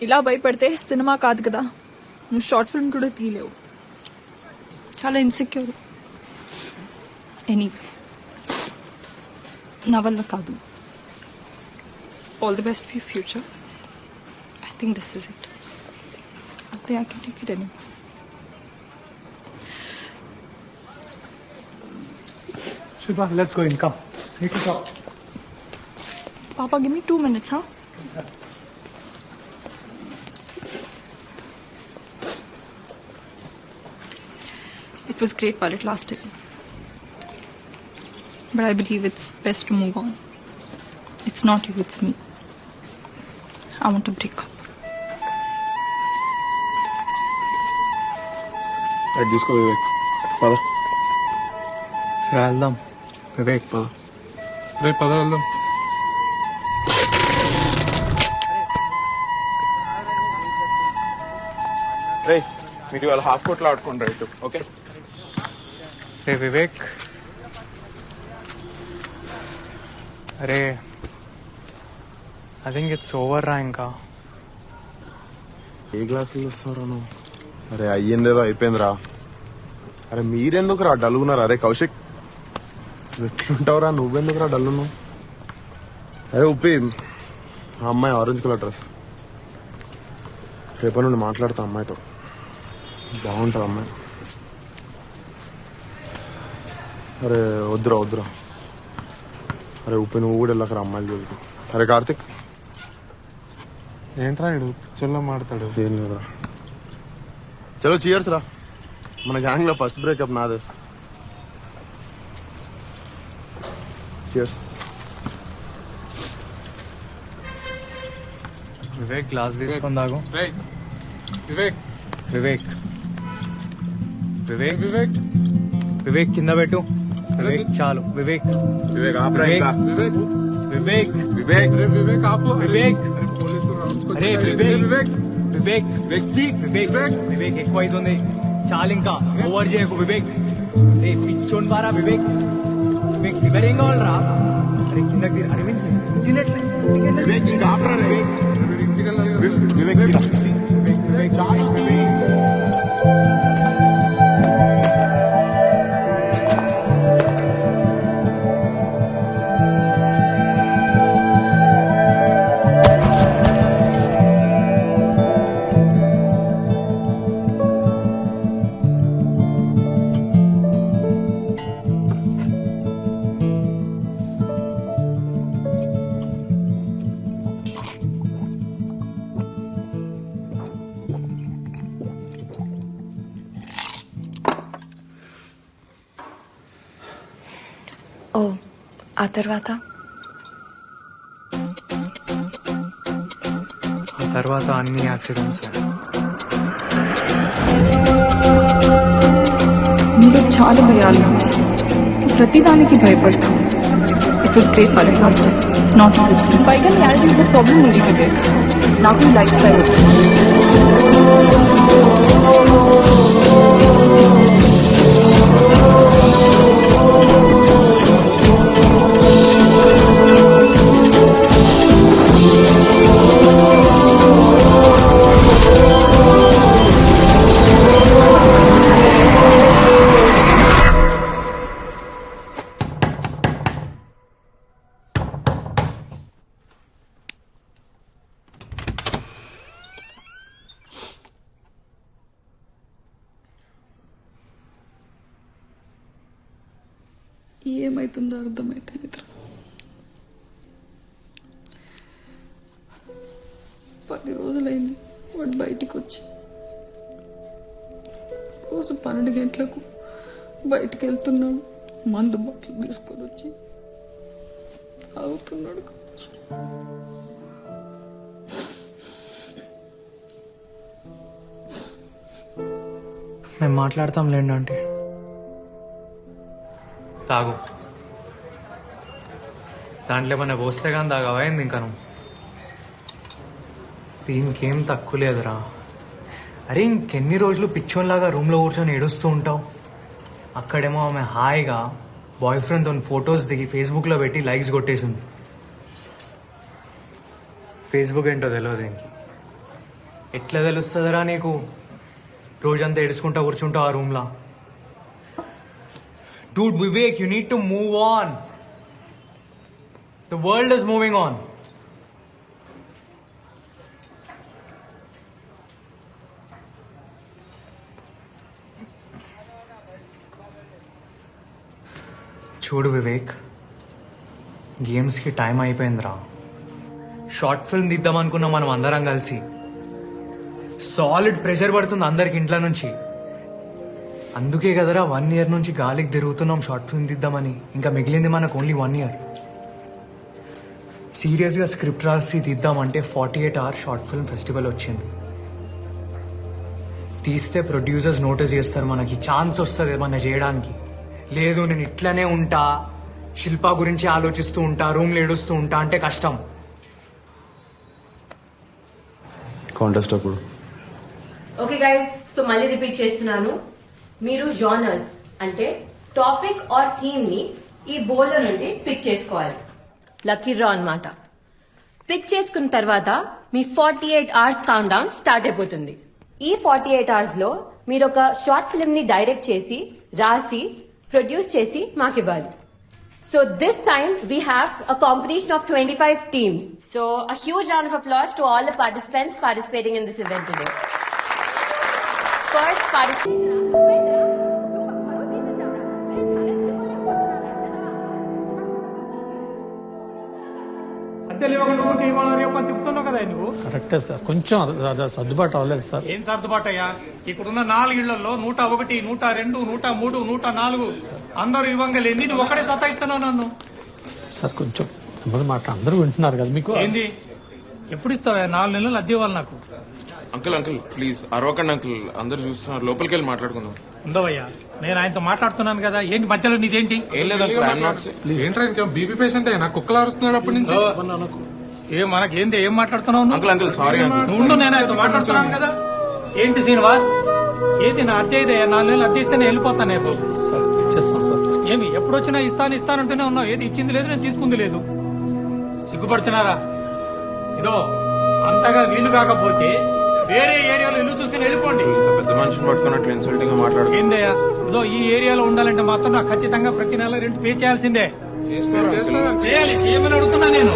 ఇలా భయపడితే సినిమా కాదు కదా, నువ్వు షార్ట్ ఫిల్మ్ కూడా తీయలేవు. చాలా ఇన్సెక్యూర్. ఎనీవే, నా వల్ల కాదు. All the best for your future. I think this is it. I think I can take it anyway. Shiva, let's go in. Come. Need to talk. Papa, give me 2 minutes, huh? It was great while it lasted. But I believe it's best to move on. It's not you, it's me. I want to break up. తీసుకో వివేక్, పద. వెళ్దాం వివేక్, పద. రేపు పద వెళ్దాం. రే మీరు వాళ్ళు హాఫ్ కోట్లో ఆడుకుంటారు ఇటు. ఓకే రే వివేక్, అరే ఐ థింక్ ఇట్స్ ఓవర్ రా. ఇంకా ఏ గ్లాసులు వస్తారా నువ్వు? అరే అయ్యిందేదో అయిపోయిందిరా. అరే మీరెందుకు రా డల్గున్నారా? అరే కౌశిక్ ఎట్లుంటావురా? నువ్వెందుకు రా డల్లున్నావు? అరే ఉప్పి, ఆ అమ్మాయి ఆరెంజ్ కలర్ డ్రెస్. రేపటి నుండి మాట్లాడతా అమ్మాయితో, బాగుంటుంది అమ్మాయి. అరే వద్దురా. అరే ఉప్పి నువ్వు కూడా వెళ్ళకరా అమ్మాయిలు జోలికి. అరే కార్తిక్, ఏంట్రా ఇడు పిక్చర్లో మాడతాడు? ఏం లేదురా. చలో చీయర్స్ రా. మన గ్యాంగ్ లో ఫస్ట్ బ్రేకప్ నాదే. చీయర్స్. వివేక్ గ్లాస్ తీసుకొని తాగు. వివేక్ వివేక్ వివేక్ వివేక్ వివేక్ కింద పెట్టు. వివేక్ చాలు. వివేక్ వివేక్ ఆపరా ఇంకా. వివేక్ వివేక్ వివేక్ వివేక్ ఆపు. వివేక్ పోలీసులు అరే వివేక్ వివేక్ వివేక్ వివేక్ ఎక్కువ అవుతుంది. చాలు ఇంకా ఓవర్ చేయకు వివేక్. రే పిచ్చోన్ బారా వివేక్. వివేక్ ఫీవర్ ఏం కావాలరా? అరే కిందకి అరవింద్ తినట్లే. వివేక్ ఇంకా ఆపరా రే. వివేక్ వివేక్ ఓ ఆ తర్వాత అన్ని యాక్సిడెంట్స్. నీలో చాలా భయాలు ఉన్నాయి. ప్రతిదానికి భయపడతాం. It was great for it's not పైగా యాక్టివిటీస్ ప్రాబ్లం ఉంది వివేక్. నాకు లైఫ్ స్టైల్ ఏమైతుందో అర్థమైతే నిద్ర 10 రోజులైంది వాడు బయటికి వచ్చి. రోజు 12 గంటలకు బయటికి వెళ్తున్నాడు. మందు బాటిల్ తీసుకొని వచ్చి అవుతున్నాడు. మేము మాట్లాడతాం లేండి అంటే. తాగు. దాంట్లో ఏమన్నా పోస్తే కానీ తాగవైంది ఇంకా నువ్వు. దీనికేం తక్కువ లేదురా. అరే ఇంకెన్ని రోజులు పిచ్చోన్లాగా రూమ్లో కూర్చొని ఏడుస్తూ ఉంటావు? అక్కడేమో ఆమె హాయిగా బాయ్ ఫ్రెండ్తో ఫొటోస్ దిగి ఫేస్బుక్లో పెట్టి లైక్స్ కొట్టేసింది. ఫేస్బుక్ ఏంటో తెలియదు దీనికి. ఎట్లా తెలుస్తుందిరా నీకు? రోజంతా ఏడుచుకుంటా కూర్చుంటావు ఆ రూమ్లో. Dude, Vivek, you need to move on. The world is moving on. చూడు వివేక్, గేమ్స్కి టైం అయిపోయిందిరా. షార్ట్ ఫిల్మ్ తీద్దాం అనుకున్నాం మనం అందరం కలిసి. సాలిడ్ ప్రెషర్ పడుతుంది అందరికి ఇంట్లో నుంచి. అందుకే కదరా 1 year నుంచి గాలికి తిరుగుతున్నాం షార్ట్ ఫిల్మ్ తీద్దామని. ఇంకా మిగిలింది మనకు ఓన్లీ 1 year. సీరియస్గా స్క్రిప్ట్ రాసి తీద్దామంటే 48 hours షార్ట్ ఫిల్మ్ ఫెస్టివల్ వచ్చింది. తీస్తే ప్రొడ్యూసర్స్ నోటీస్ చేస్తారు, మనకి ఛాన్స్ వస్తుంది ఏమన్నా చేయడానికి. లేదు నేను ఇట్లనే ఉంటా, శిల్ప గురించి ఆలోచిస్తూ ఉంటా, రూమ్లో ఏడుస్తూ ఉంటా అంటే కష్టం. కాంటెస్ట్ అప్పుడు ఓకే గైస్, సో మళ్ళీ రిపీట్ చేస్తున్నాను. మీరు జానర్స్ అంటే టాపిక్ ఆర్ థీమ్ ని ఈ బోర్డులో నుండి పిక్ చేసుకోవాలి. లక్కీ డ్రా అన్నమాట. పిక్ చేసుకున్న తర్వాత మీ 48 hours కౌంట్ డౌన్ స్టార్ట్ అయిపోతుంది. ఈ 48 hours లో మీరు ఒక షార్ట్ ఫిల్మ్ ని డైరెక్ట్ చేసి, రాసి, ప్రొడ్యూస్ చేసి మాకు ఇవ్వాలి. So this time we have a competition of 25 teams. So a huge round of applause to all the participants participating in this event today. First participant. చెప్తున్నావు కదా నువ్వు. కరెక్టే సార్, కొంచెం సర్దుబాటు అవ్వలేదు సార్. ఏం సర్దుబాటు అయ్యా? ఇప్పుడున్న 4 ఇళ్లలో 101, 102, 103, 104 అందరూ ఇవ్వంగా లేని నువ్వు ఒకటే సతాయిస్తున్నావు నన్ను. సార్ కొంచెం మాట అందరూ వింటున్నారు కదా మీకు. ఏంది ఎప్పుడు ఇస్తావా? 4 నెలలు అద్దె ఇవ్వాలి నాకు. అంకుల్ అంకుల్ ప్లీజ్ అరవకండి అంకుల్, అందరు చూస్తున్నారు, లోపలికి వెళ్ళి మాట్లాడుకుందాం. ఉండవయ్యా, నేను ఆయనతో మాట్లాడుతున్నాను కదా. ఏంటి మధ్యలో నీదేంటి? ఏం లేదు అంకుల్, ఐఎమ్ నాట్ ఏంట్రా ఇంకా బీపీ పేషెంట్ అయినా కుక్కలు అరుస్తున్నాడు అప్పటి నుంచి. ఏం మనకేంది? ఏం మాట్లాడుతున్నావు నువ్వు? Uncle uncle sorry uncle. నువ్వు ఉండు, నేను ఆయనతో మాట్లాడుతున్నాను కదా. ఏంటి శ్రీనివాస్? ఏది నా అద్దె ఇదే? 4 నెలలు అద్దె ఇస్తే నేను వెళ్ళిపోతాను. నేను సార్ ఇచ్చేస్తాం సార్. ఏమి ఎప్పుడు వచ్చినా ఇస్తానంటూనే ఉన్నావు. ఏది ఇచ్చింది లేదు, నేను తీసుకుంది లేదు. సిగ్గుపడుతున్నారా? ఇదో అంతగా వీలు కాకపోతే వేరే ఏరియాలో ఇల్లు చూసుకుని వెళ్ళిపోండి. పెద్ద మనిషిని పట్టుకున్నట్లు ఇన్సల్టింగ్ గా మాట్లాడు. ఏందయ్యా, ఇదో ఈ ఏరియాలో ఉండాలంటే మాత్రం నాకు ఖచ్చితంగా ప్రతి నెల రెంట్ పే చేయాల్సిందే. చేయాలి, చేయమని అడుగుతున్నా నేను.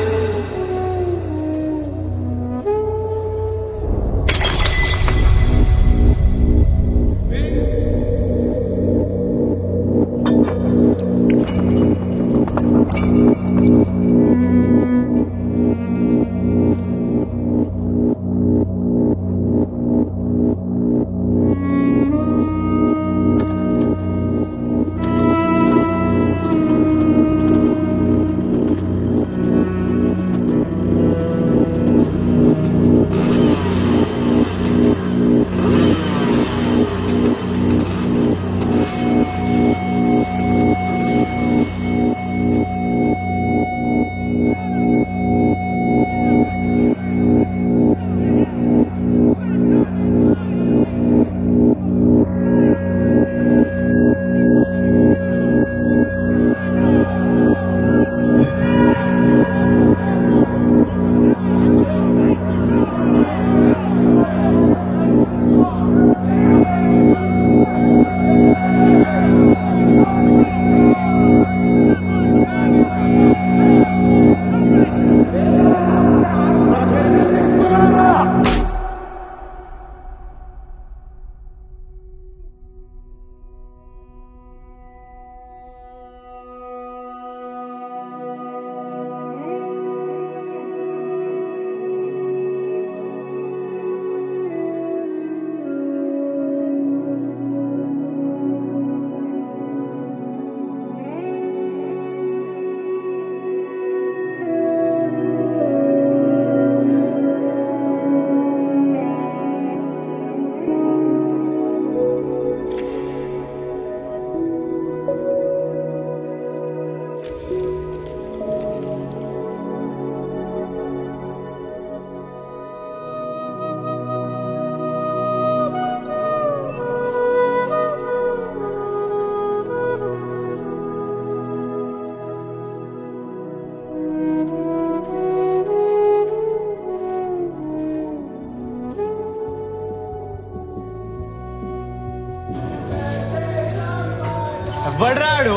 ఎవడ్రాడు?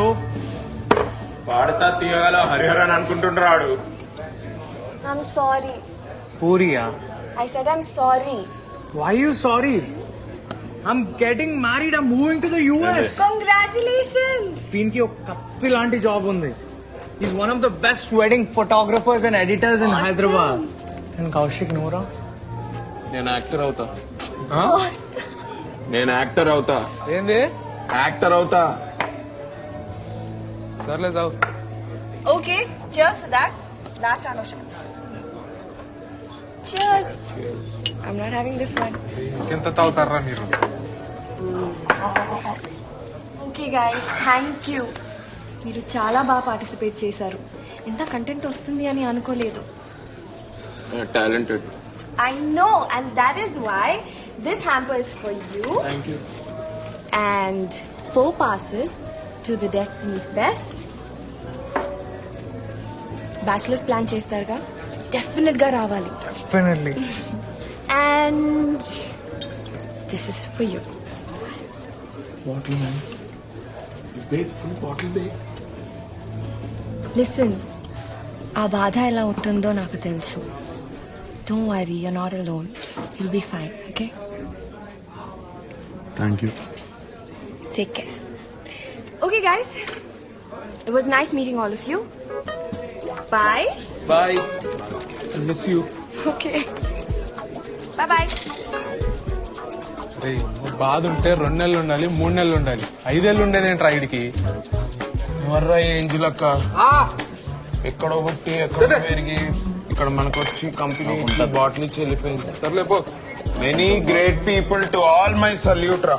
పాడతా తీయగల Hariharan అనుకుంటుండ్రాడు. I'm sorry. పూరియా? I said I'm sorry. Why you sorry? I'm getting married. I'm moving to the US. Congratulations. ఫీన్ కి ఒక కత్తి లాంటి జాబ్ ఉంది. He's one of the best wedding photographers and editors in Hyderabad. And Kaushik నువ్వురా? నేను యాక్టర్ అవుతా. నేను యాక్టర్ అవుతా. ఏంది? యాక్టర్ అవుతా. సర్లే సావు. Okay, cheers to that. Last round of shots. Cheers. I'm not having this one. ఎంత తాగుతారా మీరు? Okay guys, thank you. మీరు చాలా బాగా పార్టిసిపేట్ చేశారు. ఎంత కంటెంట్ వస్తుంది అని అనుకోలేదు. Talented. I know, and that is why this hamper is for you. Thank you. And 4 passes to the Destiny Fest. Bachelors plan చేస్తారుగా, డెఫినెట్ గా రావాలి. Definitely. And this is for you. Bottle man. Big full bottle big. Listen, ఆ బాధ ఎలా ఉంటుందో నాకు తెలుసు. Don't worry, you're not alone. You'll be fine, okay? Thank you. Take care. Okay guys, it was nice meeting all of you. Bye. Bye. I miss you. Okay. Bye bye. రే, బాధ ఉంటే 2 నెలలు ఉండాలి, 3 నెలలు ఉండాలి, 5 ఏళ్ళు ఉండేదేంట్రా ఇడికి? మర్రా ఏంజిలక్క ఎక్కడో పుట్టి ఎక్కడో పెరిగి ఇక్కడ మనకు వచ్చి కంపెనీ బాటిల్ ఇచ్చి వెళ్ళిపోయింది. సర్లే పో. Many great people to all my salute రా.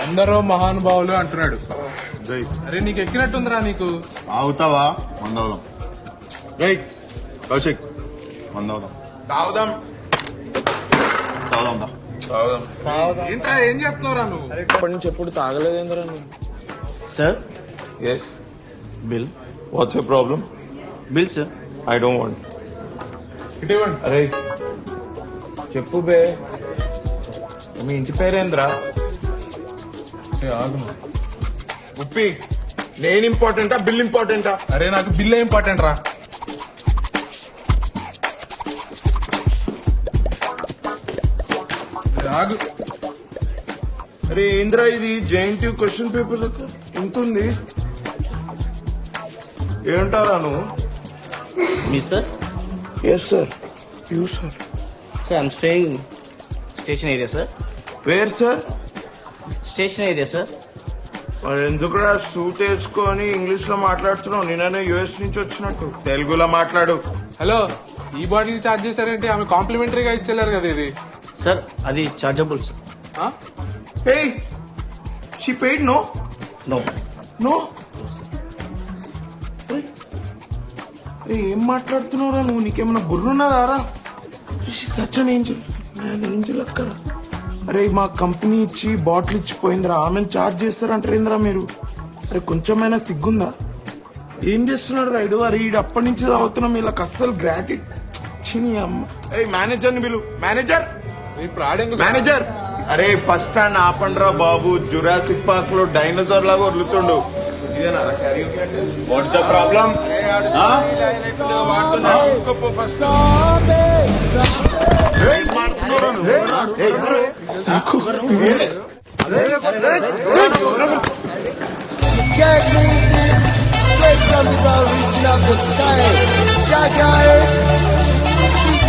అందరూ మహానుభావులు అంటున్నాడు. అరే నీకు ఎక్కినట్టుందిరా నీకు. అవుతావా? మందవుదాం. రైట్ కౌశిక్, మందవుదాం. తాగుదాం. ఏంట్రా ఏం చేస్తున్నావురా నువ్వు? ఇప్పటి నుంచి ఎప్పుడు తాగలేదేంద్రా నువ్వు? Sir yes bill. What's your problem? Bill sir. I don't want. ఇటువంటి అరే చెప్పు బే, మీ ఇంటి పేరేంద్రా? ఆగు. ఉప్పి, నేను ఇంపార్టెంటా బిల్ ఇంపార్టెంటా? అరే నాకు బిల్లే ఇంపార్టెంట్ రా. ఆగు. అరే ఏంద్రా ఇది జేఎన్టీ క్వశ్చన్ పేపర్ ఇంత ఉంది. ఏంటారా నువ్వు? Me sir? Yes sir. You sir? Sir I'm staying station area sir. Where sir? Station area sir. మరి ఎందుకురా సూట్ వేసుకొని ఇంగ్లీష్ లో మాట్లాడుతున్నావు? నేననే యుఎస్ నుంచి వచ్చినట్టు తెలుగులో మాట్లాడు. హలో, ఈ బాటిల్ ఛార్జ్ చేశారేంటి? ఆమె కాంప్లిమెంటరీగా ఇచ్చేలేరు కదా ఇది. సార్ అది chargeable sir. Hey she paid no? No. No? అరే ఏం మాట్లాడుతున్నావురా నువ్వు? నీకేమన్నా బుర్రున్నదారా? సచ్ అన్ ఏంజల్, ఏంజల్ అక్కరా. అరే మా కంపెనీ ఇచ్చి బాటిల్ ఇచ్చిపోయిందిరా, ఆమెను చార్జ్ చేస్తారంటారేంద్రా మీరు? అరే కొంచెమైనా సిగ్గుందా? ఏం చేస్తున్నాడు రైడు? అరే ఈడు అప్పటి నుంచి తాగుతున్నాం, వీళ్ళకి అస్సలు గ్రాటిట్. చిని అమ్మ. ఏ మేనేజర్ ని పిలు. Manager, manager. అరే ఫస్ట్ స్టాండ్ ఆపండ్రా బాబు, జురాసిక్ పార్క్ లో డైనోసార్ లాగా వదులుతుండు. What's the problem?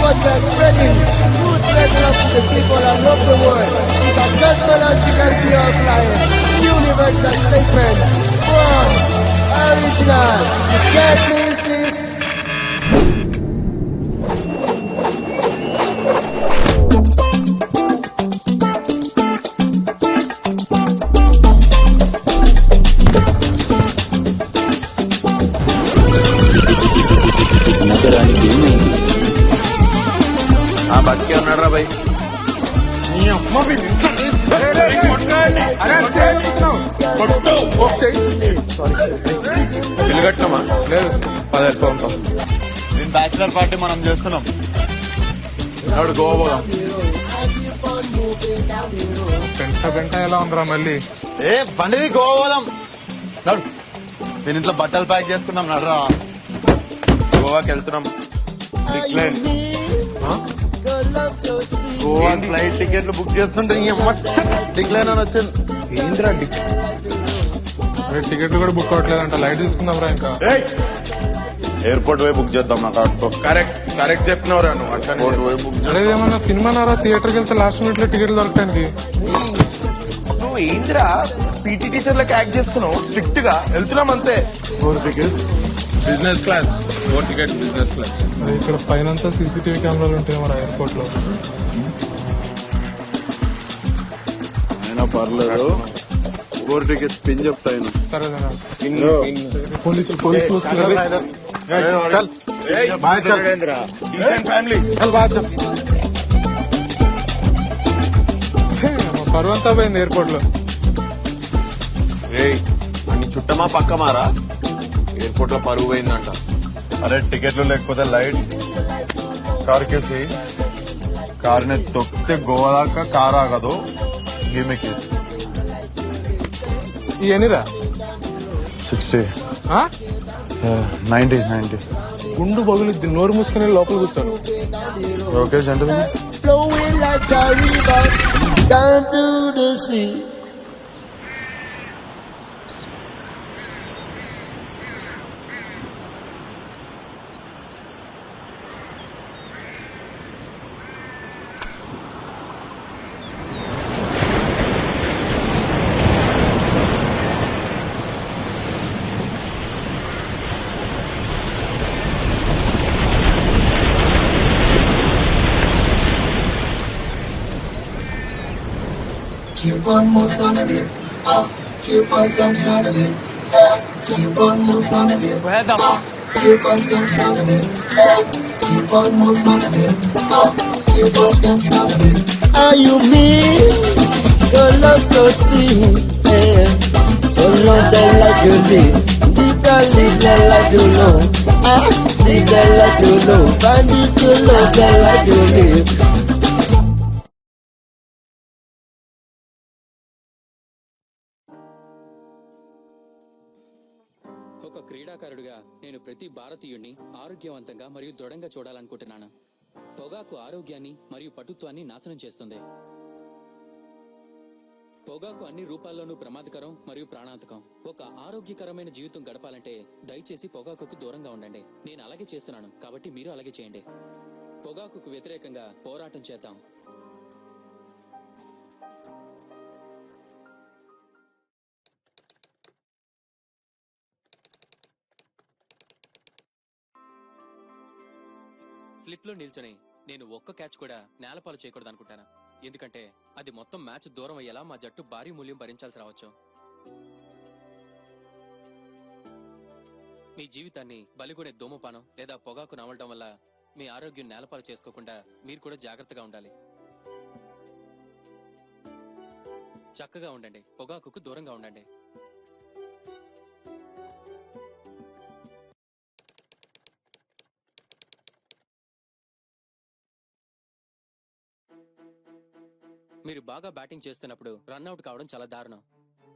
What we're spreading, roots spreading up to the people all over the world. It's a gospel be of life, universal statement, one, original. You get me, please? బతికే ఉన్నాడు రా భయ్. బిల్లు కట్టినామా? లేదు. 10,000 ఉంటాం. నేను బ్యాచిలర్ పార్టీ మనం చేస్తున్నాం. ఆవిడ గోవా పోదాం. గంట ఎలా ఉందిరా మళ్ళీ? ఏ బండిది గోవా పోదాం. నేను ఇంట్లో బట్టలు ప్యాక్ చేసుకుందాం. నడరా గోవాకి వెళ్తున్నాం. గోవా ఫ్లైట్ టికెట్లు బుక్ చేస్తుంటే డిక్లైన్ అని వచ్చింది. ఏంద్రా టికెట్లు కూడా బుక్ అవ్వట్లేదంట. లైట్ తీసుకుందాం రా. ఇంకా ఎయిర్పోర్ట్ పోయి బుక్ చేద్దాం. నాకు ఆటో కరెక్ట్ చెప్పినవరా నువ్వు? ఎయిర్పోర్ట్ పోయి బుక్ అదే ఏమన్నా సినిమానారా థియేటర్కి వెళ్తే లాస్ట్ మినిట్ లో టికెట్లు దొరకడానికి. నువ్వు ఏంద్రా పీటీ టీచర్లకు యాక్ట్ చేస్తున్నావు? స్ట్రిక్ట్ గా వెళ్తున్నాం అంతే. 4 tickets business class, 4 tickets business class. ఇక్కడ పైన సీసీటీవీ కెమెరాలు ఉంటాయి మన ఎయిర్పోర్ట్ లో. అయినా పర్లేదు. 4 టికెట్స్ పిన్ చెప్తాను. సరే పోలీసులు పరువు అంతా పోయింది ఎయిర్పోర్ట్ లో. అన్ని చుట్టమా పక్కమారా? ఎయిర్పోర్ట్ లో పరువు పోయిందంట. అరే టికెట్లు లేకపోతే లైట్ కార్ కేసి కార్ని తొక్కితే గోవా దాకా కార్ ఆగదు. గేమే కేసు. ఇవన్నీరా 60 90 గుండు బగులుద్ది. నోరు మూసుకుని లోపల కూర్చోను. Okay gentlemen. Flowing like a river down to the sea. keep on moving on a bit. Keep on skunking on a bit. Keep on moving on a bit. Keep on skunking on a bit. Keep on moving on a bit. Keep on skunking on a bit. Are you mean? Your love so sweet, yeah. So long that like you live. Deep down live that like you know. Live that like you know. Find it to love that like you live. ఒక క్రీడాకారుడిగా నేను ప్రతి భారతీయుడిని ఆరోగ్యవంతంగా మరియు దృఢంగా చూడాలనుకుంటున్నాను. పొగాకు ఆరోగ్యాన్ని మరియు పటుత్వాన్ని నాశనం చేస్తుంది. పొగాకు అన్ని రూపాల్లోనూ ప్రమాదకరం మరియు ప్రాణాంతకం. ఒక ఆరోగ్యకరమైన జీవితం గడపాలంటే దయచేసి పొగాకుకు దూరంగా ఉండండి. నేను అలాగే చేస్తున్నాను, కాబట్టి మీరు అలాగే చేయండి. పొగాకుకు వ్యతిరేకంగా పోరాటం చేద్దాం. స్లిప్ లో నిల్చొని నేను ఒక్క క్యాచ్ కూడా నేలపాలు చేయకూడదు అనుకుంటాను. ఎందుకంటే అది మొత్తం మ్యాచ్ దూరం అయ్యేలా మా జట్టు భారీ మూల్యం భరించాల్సి రావచ్చు. మీ జీవితాన్ని బలిగొనే ధూమపానం లేదా పొగాకు నమలడం వల్ల మీ ఆరోగ్యం నేలపాలు చేసుకోకుండా మీరు కూడా జాగ్రత్తగా ఉండాలి. చక్కగా ఉండండి, పొగాకుకు దూరంగా ఉండండి. మీరు బాగా బ్యాటింగ్ చేస్తున్నప్పుడు రన్అట్ కావడం చాలా దారుణం.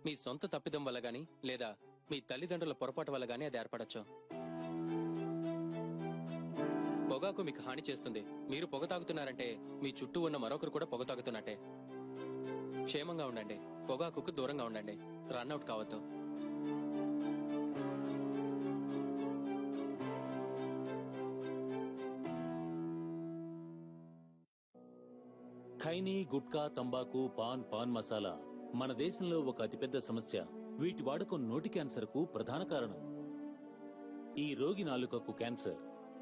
మీ సొంత తప్పిదం వల్ల గానీ లేదా మీ తల్లిదండ్రుల పొరపాటు వల్ల గానీ అది ఏర్పడచ్చు. పొగాకు మీకు హాని చేస్తుంది. మీరు పొగ తాగుతున్నారంటే మీ చుట్టూ ఉన్న మరొకరు కూడా పొగ తాగుతున్నట్టే. క్షేమంగా ఉండండి, పొగాకుకు దూరంగా ఉండండి, రన్అట్ కావద్దు. ఖైనీ, గుట్కా, తంబాకు, పాన్ మసాలా మన దేశంలో ఒక అతిపెద్ద సమస్య. వీటి వాడకం నోటి క్యాన్సర్ కు ప్రధాన కారణం. ఈ రోగి నాలుకకు క్యాన్సర్.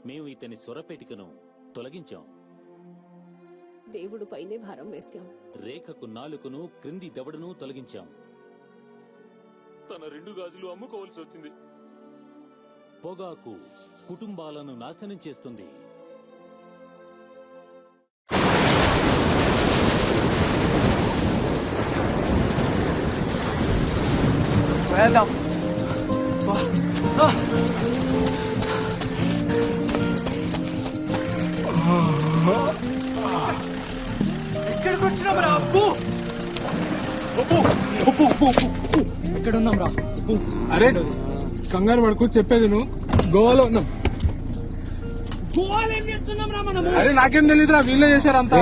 మేము ఇతని స్వరపేటికను తొలగించాం. దేవుడు పైనే భారం వేశాం. రేఖకు నాలుకను, క్రింది దవడను తొలగించాం. తన 2 గాజులు అమ్ముకోవాల్సి వచ్చింది. పొగాకు కుటుంబాలను నాశనం చేస్తుంది. వెళ్దాం. ఎక్కడికి వచ్చినాం రా అప్పు? ఎక్కడ ఉన్నాం రా? అరే కంగారు పడుకు, చెప్పేది నువ్వు. గోవాలో ఉన్నాం. అరే నాకేం తెలియదురా, వీళ్ళే చేశారంతా.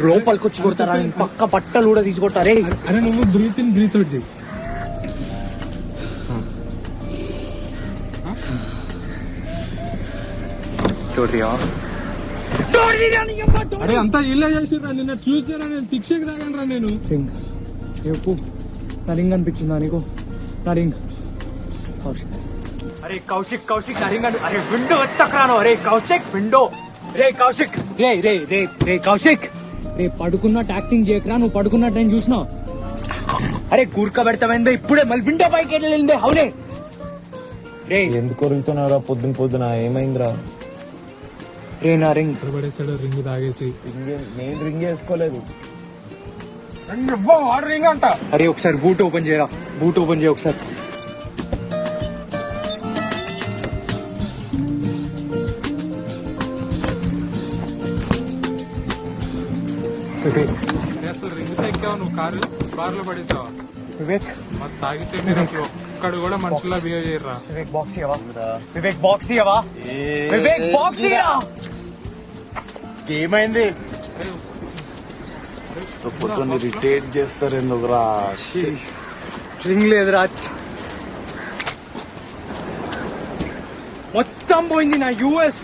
లోపలికి వచ్చి కొడతారా? పక్క బట్టలు కూడా తీసుకొట్టారే. అరే నువ్వు బ్రీత్ ఇన్ బ్రీత్ అవుట్ చేయి. అరే అంతా ఇల్లే చేసిర్రా. నిన్న ట్యూస్డేరా నేను శిక్షకు తాగాను. నేను నా రింగ్ అనిపించిందా నీకు? నా రింగ్. అరే కౌశిక్ నా రింగ్. అరే విండో ఎత్తకరాను. అరే కౌశిక్ విండో. రే కౌశిక్, రే రే రే రే కౌశిక్, రే పడుకున్నట్టు యాక్టింగ్ చేయకరా. నువ్వు పడుకున్నట్టు నేను చూసినా. అరే కూర్కబెడతామైందో ఇప్పుడే. మళ్ళీ విండో పైకి వెళ్ళిందే. అవునే రే. ఎందుకు కొరుగుతున్నారా పొద్దున? ఏమైందిరా? రే నా రింగ్ పడేసాడు. రింగ్ తాగేసి. నేను రింగ్ వేసుకోలేదు. రింగ్ అంట. అరే ఒకసారి బూట్ ఓపెన్ చేయరా. బూట్ ఓపెన్ చేయ ఒకసారి. అసలు రింగ్ ఎక్కావు నువ్వు? కార్లో పడేసావా? వివేక్ మరి తాగితే మీరు అసలు ఒక్కడు కూడా మనుషుల్లా బిహేవ్ చేయరా? వివేక్ బాక్స్ ఇవ్వవా? వివేక్ బాక్స్ ఇవ్వవా? వివేక్ బాక్స్ ఇవ్వరా? ఏమైంది? పొద్దున్న రిటైర్ చేస్తారు ఎందుకురా? రింగ్ లేదురా. మొత్తం పోయింది నా యుఎస్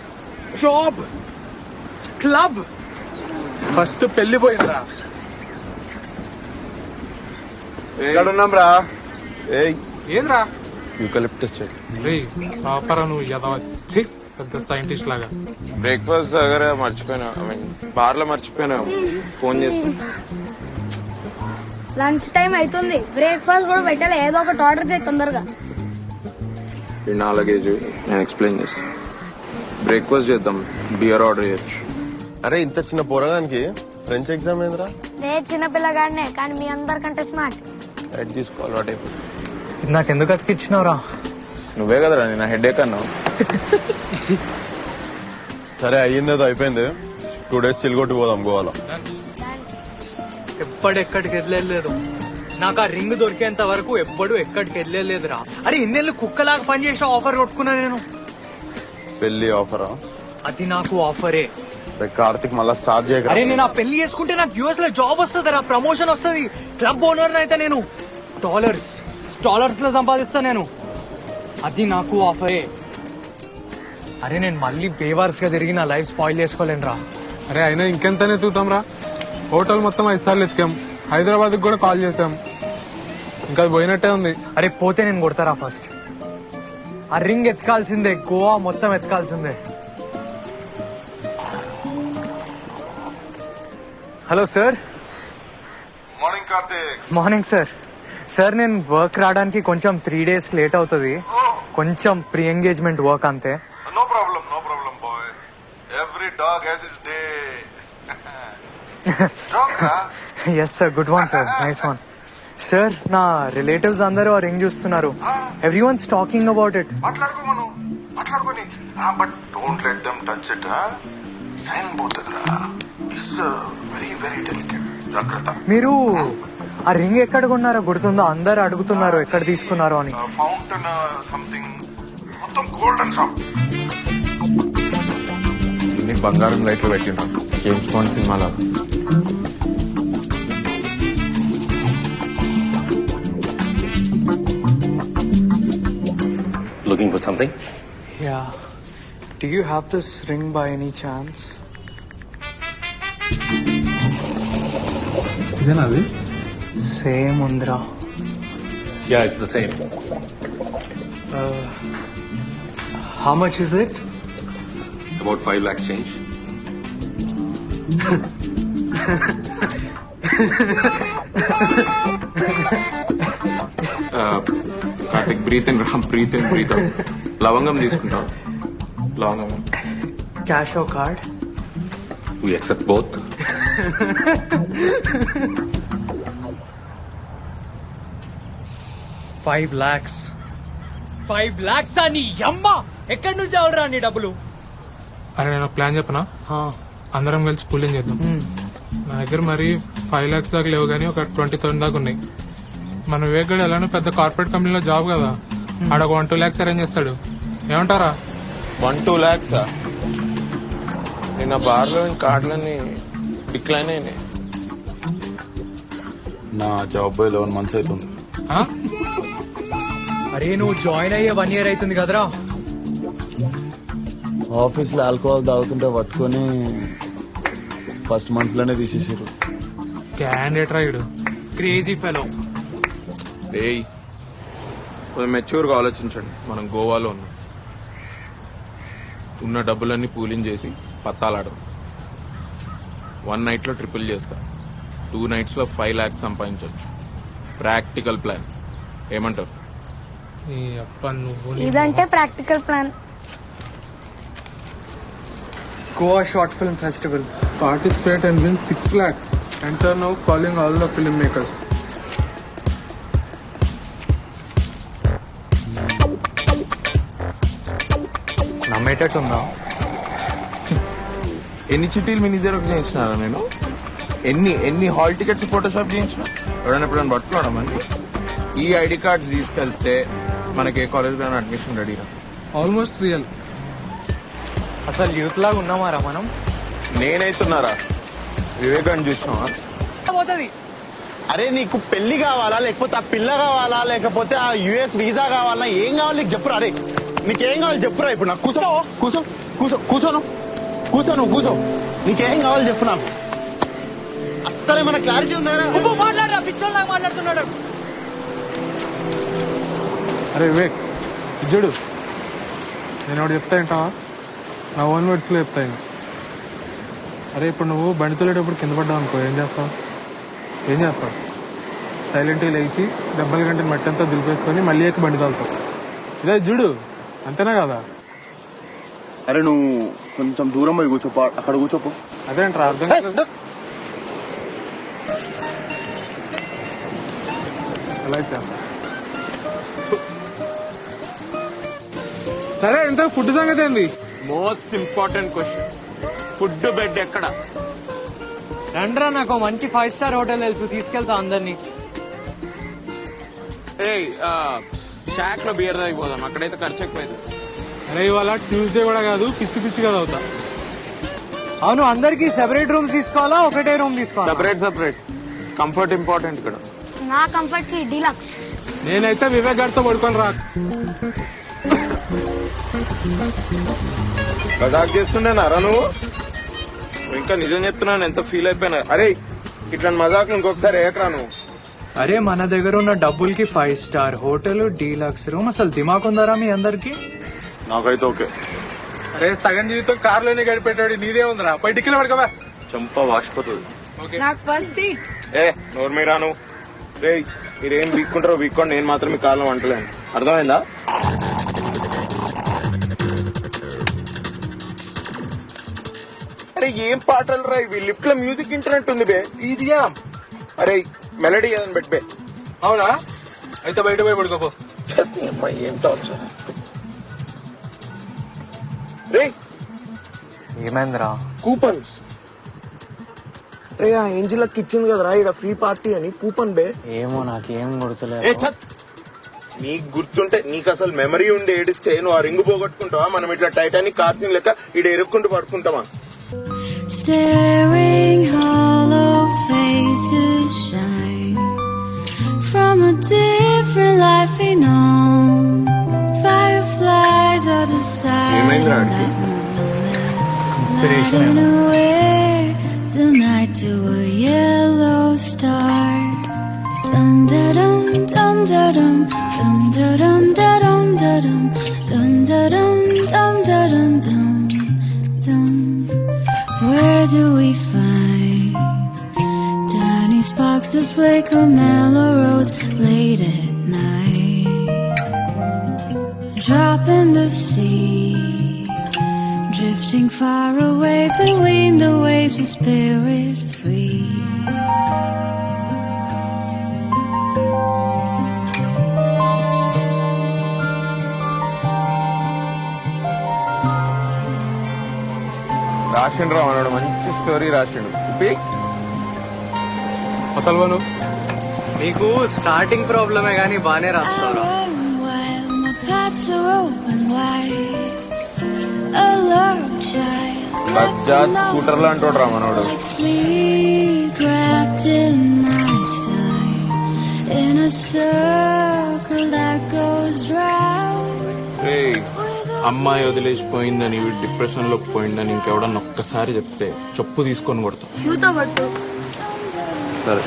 జాబ్, క్లబ్. ఫస్ట్ పెళ్లి పోయిందిరా. ఎక్కడున్నాం రా? ఏంద్రా? యూకలిప్టస్ చెట్టు. పాపరా నువ్వు ఎదవచ్చి పెద్ద సైంటిస్ట్ లాగా. బ్రేక్ఫాస్ట్ దగ్గర మర్చిపోయినా, బార్ లో మర్చిపోయినా. ఫోన్ చేస్తా. లంచ్ టైం అవుతుంది, బ్రేక్ఫాస్ట్ కూడా పెట్టాలి. ఏదో ఒకటి ఆర్డర్ చేయి తొందరగా. నా లగేజ్ నేను ఎక్స్ప్లెయిన్ చేస్తాను. బ్రేక్ఫాస్ట్ చేద్దాం, బియర్ ఆర్డర్ చేయొచ్చు. అరే ఇంత చిన్న పోరగానికి ఫ్రెంచ్ ఎగ్జామ్ ఏంద్రా? నేను చిన్నపిల్లగాడినే, కానీ మీ అందరికంటే స్మార్ట్. హెడ్ తీసుకోవాలి వాట్ నాకెందుకు అతికిచ్చినావురా? నువ్వే కదరా నేను హెడ్ ఏక్ అన్నావు. సరే అయ్యిందేదో అయిపోయింది. 2 days చిల్గొట్టి పోదాం గోవాలో. ఎక్కడికి వెళ్ళలేదు. నాకు ఆ రింగ్ దొరికేంత వరకు ఎప్పుడు ఎక్కడికి వెళ్ళలేదురా. అరే ఇన్నేళ్ళు కుక్కలాగా పనిచేసిన ఆఫర్ కొట్టుకున్నా నేను. పెళ్లి ఆఫరా? అది నాకు ఆఫరే. కార్తిక్ మళ్ళా స్టార్ట్ చేయగలరా? అరే నేను ఆ పెళ్లి చేసుకుంటే నాకు యూఎస్ లో జాబ్ వస్తుంది, ప్రమోషన్ వస్తుంది, క్లబ్ ఓనర్ అయితే నేను డాలర్స్ లో సంపాదిస్తా నేను. అది నాకు ఆఫరే. అరే నేను మళ్ళీ బేవార్స్ గా తిరిగి నా లైఫ్ స్పాయిల్ చేసుకోలేనురా. అరే అయినా ఇంకెంతనే ఎత్తుతాం రా. హోటల్ మొత్తం 5 సార్లు ఎత్తికాం, హైదరాబాద్ కూడా కాల్ చేసాం, ఇంకా పోయినట్టే ఉంది. అరే పోతే నేను కొడతారా? ఫస్ట్ ఆ రింగ్ ఎత్తుకాల్సిందే, గోవా మొత్తం ఎత్తుకాల్సిందే. Hello sir. Morning Karthik. Morning sir. Sir నేను వర్క్ రావడానికి కొంచెం 3 days లేట్ అవుతుంది. కొంచెం ప్రీ ఎంగేజ్మెంట్ వర్క్ అంతే. No problem boy. Every dog has his day. Yes sir, good one sir, nice one. Sir నా రిలేటివ్స్ అందరూ ఆ రింగ్ చూస్తున్నారు. Everyone's talking about it. మాట్లాడుకోని but don't let them touch it. Shine పోతుందిరా. It's very very delicate. జాగ్రత్త. మీరు ఆ రింగ్ ఎక్కడ కొన్నారో గుర్తుందో? అందరు అడుగుతున్నారు ఎక్కడ తీసుకున్నారో అని. ఫౌంటైన్ సంథింగ్, మొత్తం గోల్డెన్ షాప్. నీకు బంగారం లైట్లు పెట్టినా జేమ్స్ బాండ్ సినిమాలో. Looking for something? Yeah. Do you have this ring by any chance? ఇదేనాది? సేమ్ ఉందిరా. Yeah, it's the same. How much is it? About 5 lakhs change. Karthik breathe in రా, బ్రీత్ ఇన్, బ్రీత్ అవుట్. లవంగం తీసుకుంటావు? లవంగం. Cash or card? We accept both. $5 lakhs. 5 lakhs అని అమ్మ ఎక్కడి నుంచి అవడరా నీ డబ్బులు? అరే నేను ప్లాన్ చెప్పనా? అందరం కలిసి పూలింగ్ చేద్దాం. నా దగ్గర మరి 5 lakhs దాకా లేవు కానీ ఒక 20,000 దాకా ఉన్నాయి. మన వివేక్ గడు ఎలానో పెద్ద కార్పొరేట్ కంపెనీలో జాబ్ కదా, ఆడ 1-2 lakhs అరేంజ్ చేస్తాడు. ఏమంటారా? 1-2 lakhs నిన్న బార్లో కార్డులన్నీ డిక్లైన్ అయినాయి. నా జాబ్ 11 months అవుతుంది. అరే నువ్వు జాయిన్ అయ్యే 1 year అవుతుంది కదరా. ఆఫీస్ లో ఆల్కహాల్ తాగుతుంటే పట్టుకొని ఫస్ట్ మంత్ లోనే తీసేసారు. Candidate Rayudu, crazy fellow. ఏయ్ మెచ్యూర్ గా ఆలోచించండి. మనం గోవాలో ఉన్నాం. ఉన్న డబ్బులన్నీ పూలింగ్ చేసి పత్తాలాడదాం. 1 night లో ట్రిపుల్ చేస్తా. 2 nights లో 5 lakhs సంపాదించవచ్చు. Practical plan. ఏమంటారు? ఇదంటే practical plan. Goa Short Film Festival. Participate and win 6 lakhs. Enter now, calling all the filmmakers. నమ్మేటట్టుందా? ఎన్ని చిట్టీలు మినీ జెరాక్స్ చేయించినారా నేను? ఎన్ని హాల్ టికెట్స్ ఫోటోషాప్ చేయించిన? ఎప్పుడైనా పట్టుకోవడం అండి. ఈ ఐడి కార్డ్స్ తీసుకెళ్తే మనకి ఏ కాలేజ్ లో అడ్మిషన్ రెడీరా. Almost real. అసలు యూత్ లాగా ఉన్నామారా మనం? నేనైతున్నారా? వివేకాన్ని చూసినావా? అరే నీకు పెళ్లి కావాలా, లేకపోతే ఆ పిల్ల కావాలా, లేకపోతే ఆ యుఎస్ వీసా కావాలా, ఏం కావాలి నీకు చెప్పురా. అరే నీకేం కావాలి చెప్పురా. ఇప్పుడు నాకు కూర్చో. నీకేం కావాలి చెప్పు నాకు. అసలు ఏమైనా క్లారిటీ ఉందా? మాట్లాడరా, పిచ్చోళ్ళలాగా మాట్లాడుతున్నాడు. అరే వివేక్ చూడు, నేను ఒకటి చెప్తా ఏంటావా? నా ఓన్ వర్డ్స్ లో చెప్తాను. అరే ఇప్పుడు నువ్వు బండి తోలేటప్పుడు కింద పడ్డావు అనుకో, ఏం చేస్తావు? సైలెంట్గా లేచి డబ్బల గంట మట్టంతా దులిపేసుకొని మళ్ళీ ఎక్కి బండి తాగుతాం. ఇదే చూడు, అంతేనా కదా? అరే నువ్వు కొంచెం దూరం పోయి కూర్చోపో, అక్కడ కూర్చోపో. అదేంట్రా అర్థం కాదు. ఎలా ఇచ్చా? సరే, ఎంత ఫుడ్ సంగతి ఏంది? Most important question, food bed ఎక్కడ? రండ్రా, నాకు మంచి 5 స్టార్ హోటల్ తెలుసు, తీసుకెళ్తా అందరినీ. షాక్ లో బియర్ తాగిపోదాం, అక్కడైతే ఖర్చు ఎక్కువైంది. అరే ఇవాళ ట్యూస్డే కూడా కాదు, పిచ్చి పిచ్చిగా అవుతా. అవును, అందరికి సెపరేట్ రూమ్ తీసుకోవాలా, ఒకటే రూమ్ తీసుకోవాలా? సెపరేట్. కంఫర్ట్ ఇంపార్టెంట్ ఇక్కడ. నా కంఫర్ట్ కి డీలక్స్. నేనైతే వివేక్ గారితో పడుకొని రా. మజాక్ చేస్తుండేనారా నువ్వు? ఇంకా నిజం చెప్తున్నాను, ఎంత ఫీల్ అయిపోయినా. అరే ఇట్లా మజాక్ ఇంకొకసారి ఏకరా నువ్వు. అరే మన దగ్గర ఉన్న డబ్బులకి 5 స్టార్ హోటల్, డీలక్స్ రూమ్, అసలు దిమాక్ ఉందారా మీ అందరికి? నాకైతే ఓకే. అరే సగం జీవితం కారులోనే గడిపెట్టాడు, నీదే ఉందిరా. పై టిక్కిలు పడుకోవా, చంప వాసిపోతుంది. నాకు ఫస్ట్ సీట్. నోరు మీరా నువ్వు. రే మీరేం వీక్కుంటారో వీక్కోండి, నేను మాత్రం మీ కాలం అంటలేను. అర్థమైందా? అరే ఏం పాటలు రా ఇవి, లిఫ్ట్ లో మ్యూజిక్ ఇంటర్నెట్ ఉంది బే. ఇదియా? అరే మెలడీ ఏదని పెట్టి బే. అవునా? అయితే బయట పోయి పడుకోపో. ఏం టార్చర్ రే. ఏమైందిరా? కూపన్స్ రే, ఆ ఏంజిలకి ఇచ్చింది కదరా ఇక్కడ ఫ్రీ పార్టీ అని కూపన్ బే. ఏమో నాకేం గుర్తులేదు. నీకు గుర్తుంటే, నీకు అసలు మెమరీ ఉండి ఏడిస్తే నువ్వు ఆ రింగు పోగొట్టుకుంటావా? మనం ఇట్లా టైటానిక్ కార్ సీన్ లెక్క ఇడ ఎరుక్కుంటూ పడుకుంటావా? Staring hollow faces shine from a different life we know. Fireflies are the silent Inspiration. Tonight to a yellow star. Dum da dum dum da dum dum da dum da dum da dum dum da dum dum da dum dum dum. Where do we find tiny sparks of flicker mellow rose late at night? Drop in the sea, drifting far away between the waves of spirit free. రాసిండు రా అన్నాడు, మంచి స్టోరీ రాసిండు. మొదలు నీకు స్టార్టింగ్ ప్రాబ్లమే గానీ బానే రాస్తావురా. While my paths are open wide, a love child Bajaj scooter లో అంటాడు రా మనోడు. sleep wrapped in my side, in a circle that goes round. అమ్మాయి వదిలేసిపోయిందని, డిప్రెషన్ లో పోయిందని ఇంకెవడన్నా ఒక్కసారి చెప్తే చెప్పు తీసుకొని కొడతాం. షూతో కొట్టు. సరే,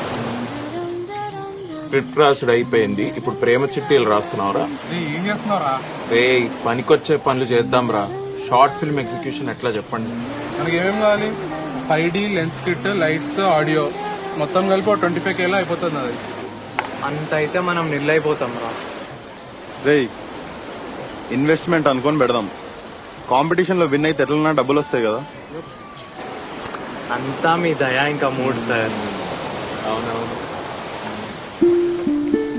స్క్రిప్ట్ రాసుడు అయిపోయింది, ఇప్పుడు ప్రేమ చిట్టీలు రాస్తున్నావురా. ఏం చేస్తున్నావురా? రే పనికొచ్చే పనులు చేద్దాం రా. షార్ట్ ఫిల్మ్ ఎగ్జిక్యూషన్ ఎట్లా చెప్పండి? మనకి ఏమేం కావాలి? 5D lens kit, lights, audio మొత్తం కలిపి 25K లో అయిపోతుంది. అది అంత అయితే మనం నిల్లైపోతాం రా. రే ఇన్వెస్ట్మెంట్ అనుకొని పెడదాం. కాంపిటీషన్ లో విన్ అయితే ఎట్లన్నా డబ్బులు వస్తాయి కదా. అంతా మీ దయా ఇంకా మూడ్ సార్. అవునవును.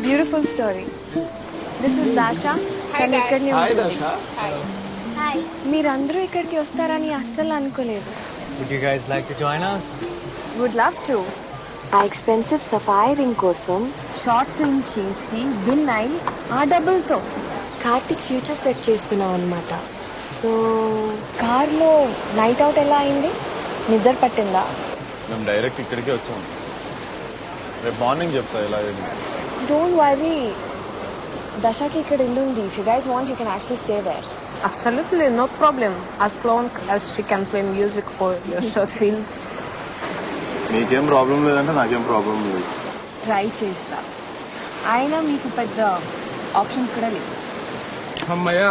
Beautiful story. This is Dasha. మీరందరూ ఇక్కడికి వస్తారని అస్సలు అనుకోలేదు. Would you guys like to join us? Would love to. ఆ ఎక్స్పెన్సివ్ సఫారీ రింగ్ కోసం షార్ట్ ఫిల్మ్ చేసి విన్ అయి ఆ డబ్బులతో కార్తిక్ ఫ్యూచర్ సెట్ చేస్తున్నాం అనమాట. సో కార్లో నైట్ అవుట్ ఎలా అయింది? నిద్ర పట్టిందా? మేము డైరెక్ట్ ఇక్కడికే వచ్చాము. రేపు మార్నింగ్ చెప్తా ఎలా. డోంట్ వరీ, దశకి ఇక్కడ ఇల్లు ఉంది. If you guys want you can actually stay there. Absolutely, no problem. As long as she can play music for your short film. నీకేం ప్రాబ్లం లేదంటే నాకేం ప్రాబ్లం లేదు. ట్రై చేస్తా. అయినా మీకు పెద్ద ఆప్షన్స్ కూడా లేవు. అమ్మయ్యా,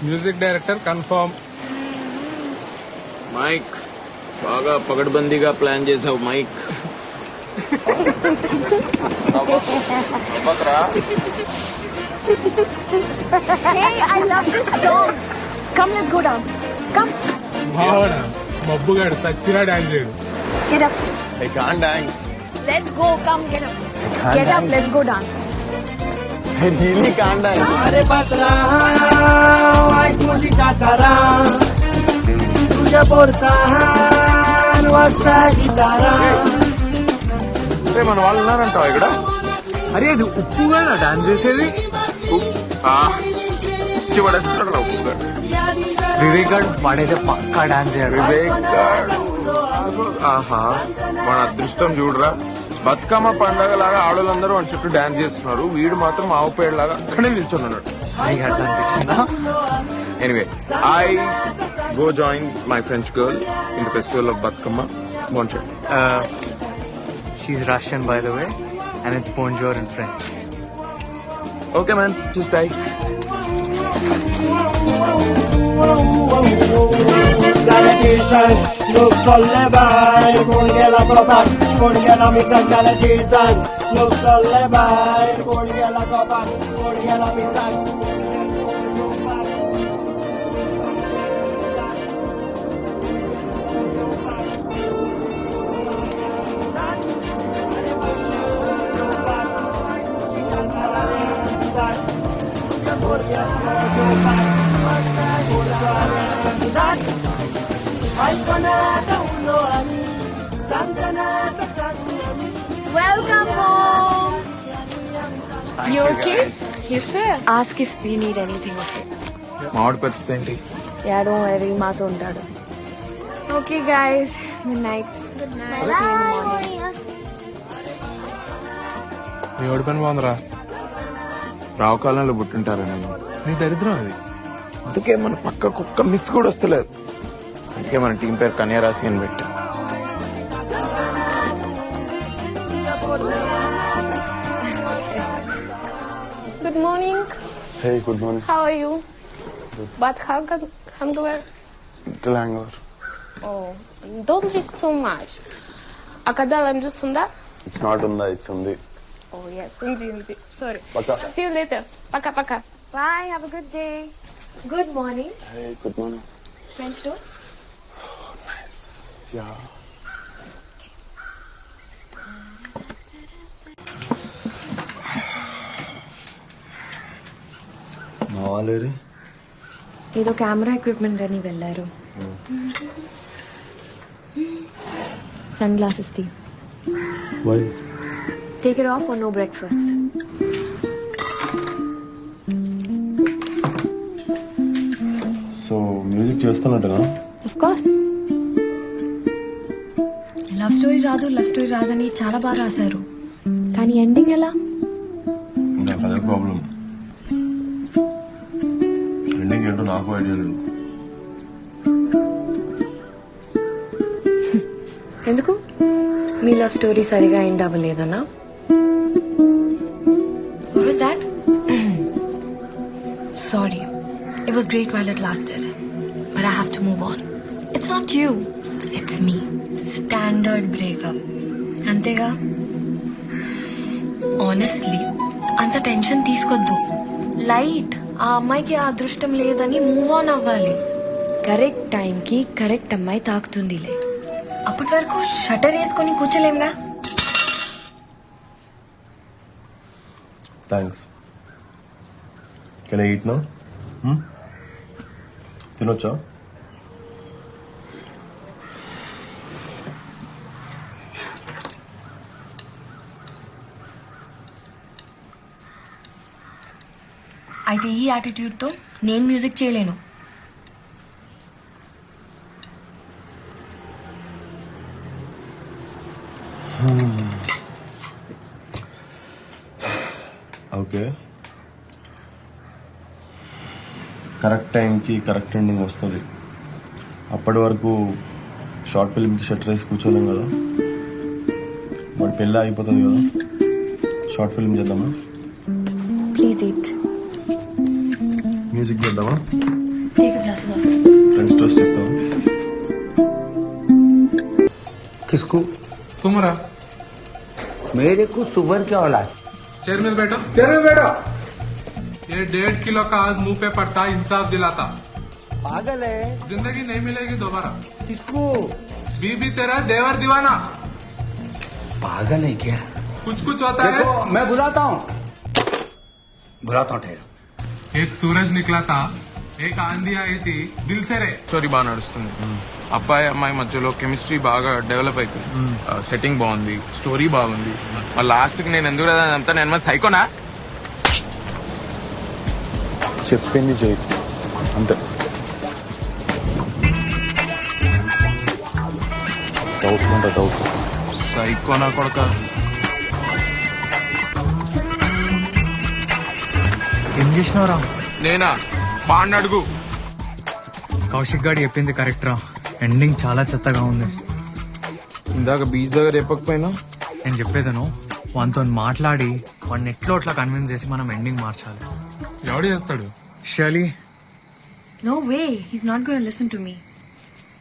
మ్యూజిక్ డైరెక్టర్ కన్ఫర్మ్. మైక్ బాగా పగడ్బందీగా ప్లాన్ చేసావు mic. Hey, I love this song. Come, let's go down. Come. బావనా మబ్బుగాడు సచ్చినా డాన్స్ చేయడు. Get up. I can't dance. Let's go. Come, get up. Get up. Let's go dance. I really can't dance. अरे बकरा वाईट मुलीचा करा तुझ्या पोरसाहान वाजता गिटारा మన వాళ్ళు ఉన్నారంటావా ఇక్కడ? అరే అది ఉప్పుగా డాన్స్ చేసేది. పడేస్తున్నాడు రా ఉప్పు గారు. వివేక్ గారు వాడైతే పక్కా డాన్స్ చేయాలి. వివేక్ గాడు. ఆహా మన అదృష్టం చూడరా, బతుకమ్మ పండగ లాగా ఆడవాళ్ళందరూ మన చుట్టూ డాన్స్ చేస్తున్నారు, వీడు మాత్రం ఆవు పేడలాగా అక్కడే నిల్చున్నాడు. నీకు అట్లా అనిపించిందా? Anyway I go join my French girl in the festival of Bathukamma. బాగుంటాడు. She's Russian, by the way, and it's bonjour in French. Okay man, just bye. Galatation, look solle by, con la copa, con la misa Galatation, look solle by, con la copa, con la misa. Welcome home. You okay? You sure? Ask if we need anything, okay? మామిడి పరిస్థితి ఏంటి? Yeah, don't worry. మాతో ఉంటాడు. Okay, guys. Good night. Good night. See you in the morning. మీ ఓడి పని బాగుందిరా. రావు కాలంలో పుట్టింటారా నేను? నీ దరిద్రం అది. అందుకే మన పక్క కుక్క మిస్ కూడా వస్తలేదు. అందుకే మన టీం పేరు కన్యారాశి అని పెట్టా. Good morning. Hey, good morning. How are you? But how come to wear? Little hangover. Oh, don't drink so much. Akada lam juice unda? It's not unda, it's undi. Oh yes, undi. Sorry. Paka. See you later. Paka. Bye. Have a good day. Good morning. Hey, good morning. French toast. Nice. Yeah. మా వాళ్ళేరే ఏదో కెమెరా ఎక్విప్మెంట్ అని వెళ్ళారు. సన్ గ్లాసెస్ తీ. Why take it off for no breakfast. So music చేస్తున్నట్టనా? Of course. లవ్ స్టోరీ రాదని చాలా బాగా రాశారు, కానీ ఎండింగ్ ఎలా? నాకు అదే ప్రాబ్లం. ఎండింగ్ ఏంటో నాకు ఐడియా లేదు. ఎందుకు? మీ లవ్ స్టోరీ సరిగా end అవ్వలేదనా? What was that? Sorry. It was great while it lasted. But I have to move on. It's not you. It's me. Standard breakup. అంతేగా? Honestly, అంత టెన్షన్ తీసుకొద్దు. లైట్. ఆ అమ్మాయికి ఆ అదృష్టం లేదని మూవ్ ఆన్ అవ్వాలి. కరెక్ట్ టైంకి కరెక్ట్ అమ్మాయి తాకుతుందిలే. అప్పటి వరకు షటర్ వేసుకొని కూర్చోలేంగా. Thanks. Can I eat now? తినొచ్చా? అయితే ఈ యాటిట్యూడ్ తో నేను మ్యూజిక్ చేయలేను. ఓకే, కరెక్ట్ టైంకి కరెక్ట్ ఎండింగ్ వస్తుంది. అప్పటి వరకు షార్ట్ ఫిల్మ్కి షట్టర్ వేసి కూర్చోలేం కదా. వాడి పెళ్ళి అయిపోతుంది కదా, షార్ట్ ఫిల్మ్ చేద్దామా? Please eat. మ్యూజిక్ చేద్దామా? Take a glass of water. Friends toast ఇస్తావా? కిస్కు తుమ్మరా मेरे को सुबह क्या होला चेयर में बैठो। ये 1.5 किलो का आज मुंह पे पड़ता इंसाफ दिलाता। पागल है। जिंदगी नहीं मिलेगी दोबारा। किसको? बीबी तेरा देवर दीवाना। पागल है क्या? कुछ होता है। देखो मैं बुलाता हूँ ठहरो। एक सूरज निकला था, एक आंधी आई थी, दिल से रे। స్టోరీ బాగా నడుస్తుంది అబ్బాయి అమ్మాయి మధ్యలో కెమిస్ట్రీ బాగా డెవలప్ అవుతుంది సెట్టింగ్ బాగుంది స్టోరీ బాగుంది మరి లాస్ట్ కి నేను ఎందుకు అంతా నేను మరి సైకోనా చెప్పింది చేయి అంతే డౌట్ సైకోనా కొడక ఏం చేసినావురా? నేనా బాండ్ అడుగు కౌశిక్ గారు చెప్పింది కరెక్ట్ రా. ఎండింగ్ చాలా చెత్తగా ఉంది. ఇందాక బీచ్ దగ్గర చెప్పకపోయినా నేను చెప్పేదను వానితో మాట్లాడి వాడిని ఎట్లో అట్లా కన్విన్స్ చేసి మనం ఎండింగ్ మార్చాలి. ఎవడు చేస్తాడు? Shirley. No way. He's not going to listen to me.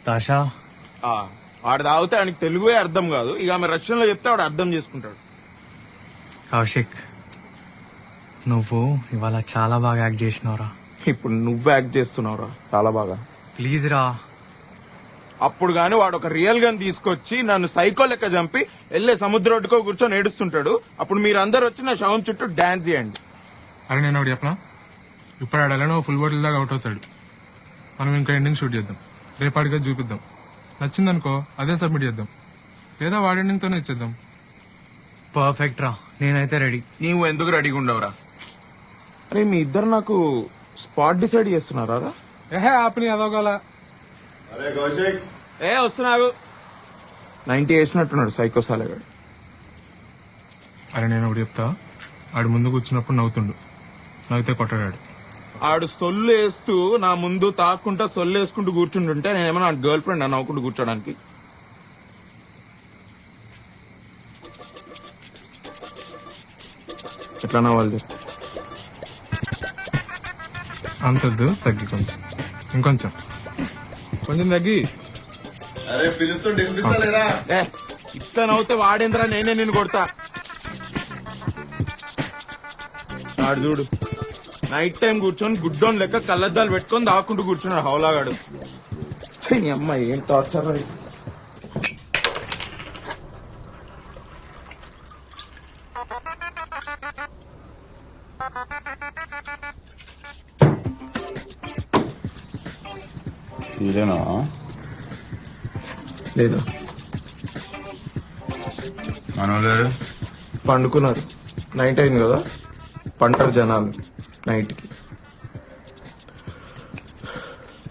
తాషా. వాడు తాగితే ఆయనకి తెలుగే అర్థం కాదు, ఇక ఆమె రష్యన్ లో చెప్తే వాడు అర్థం చేసుకుంటాడు. కౌశిక్ నువ్వు ఇవాళ చాలా బాగా యాక్ట్ చేసినావురా. ఇప్పుడు నువ్వు యాక్ట్ చేస్తున్నావురా చాలా బాగా. ప్లీజ్ రా. అప్పుడు గాని వాడు ఒక రియల్ గన్ తీసుకొచ్చి నన్ను సైకో లెక్క చంపి వెళ్ళే సముద్ర ఒడ్డుకో కూర్చొని ఏడుస్తుంటాడు. అప్పుడు మీరందరూ వచ్చి నా శవం చుట్టూ డాన్స్ చేయండి. అరే నేను ఒకటి చెప్పనా, ఇప్పుడు ఆడేలా ఫుల్ బాటిల్ దాకా అవుట్ అవుతాడు. మనం ఇంకా ఎండింగ్ షూట్ చేద్దాం, రేపాటిగా చూపిద్దాం. నచ్చిందనుకో అదే సబ్మిట్ చేద్దాం, లేదా వాడి ఎండింగ్ తోనే ఇచ్చేద్దాం. పర్ఫెక్ట్ రా, నేనైతే రెడీ. నీవు ఎందుకు రెడీగా ఉండవురా? అరే మీ ఇద్దరు నాకు స్పాట్ డిసైడ్ చేస్తున్నారా? ఏహే ఆపని అదోగల. ఏ వస్తున్నావు 90 వేసినట్టున్నాడు సైకో సాలగాడు. అరే నేను ఒకటి చెప్తా, ఆడు ముందు కూర్చున్నప్పుడు నవ్వుతుండు, నవ్వుతే కొట్టాడు. ఆడు సొల్లు వేస్తూ నా ముందు తాక్కుంటా సొల్లు వేసుకుంటూ కూర్చుంటుంటే నేనేమన్నా గర్ల్ ఫ్రెండ్ నవ్వుకుంటూ కూర్చోడానికి? ఎట్లా నవ్వాలి? అంతద్దు, తగ్గి కొంచెం, ఇంకొంచెం కొంచెం తగ్గి. అరే పిలుస్తుంటే ఇట్లా నవ్వుతే వాడేంద్రా, నేనే నిన్ను కొడతా. ఆడు చూడు నైట్ టైం కూర్చొని గుడ్డోన్ లెక్క కళ్ళద్దాలు పెట్టుకొని దాక్కుంటూ కూర్చున్నాడు హౌలాగాడు. అమ్మాయి ఏం టార్చర్. ఇదేనా లేదా మనోళ్ళు పండుకున్నారు, నైట్ అయింది కదా, పంటారు జనాలు నైట్ కి.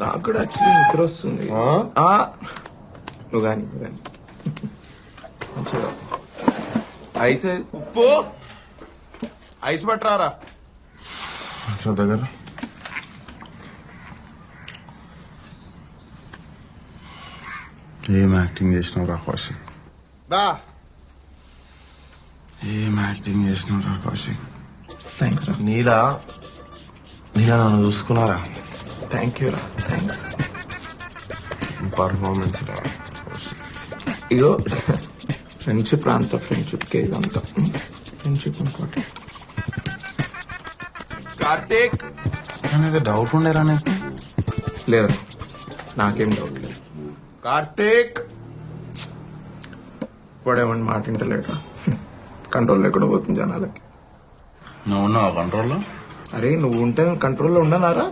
నాకు కూడా యాక్చువల్లీ నిద్ర వస్తుంది. నువ్వు కానీ మంచిగా ఐస్ ఉప్పు ఐస్ పట్టరారా దగ్గర. ఏం యాక్టింగ్ చేసినావు రా కౌశిక్? ఏం యాక్టింగ్ చేసినావు రా కౌశిక్? థ్యాంక్స్ రా. నీలా నన్ను చూసుకున్నారా? థ్యాంక్ యూ రా, థ్యాంక్స్. పర్ఫార్మెన్స్ రా ఇగో ఫ్రెండ్షిప్ రా, అంతా ఫ్రెండ్షిప్ కే ఇదంతా ఫ్రెండ్షిప్ అనుకోండి. కార్తీక్ అనేది డౌట్ ఉండేరా నీకు? లేదు, నాకేం డౌట్ లేదు. కార్తీక్ వాడేమన్నా మాట వింటలేడా? కంట్రోల్ లేకుండా పోతుంది జనాలకి. నువ్వు ఉన్నావా కంట్రోల్లో? అరే నువ్వు ఉంటే కంట్రోల్లో ఉండనారా?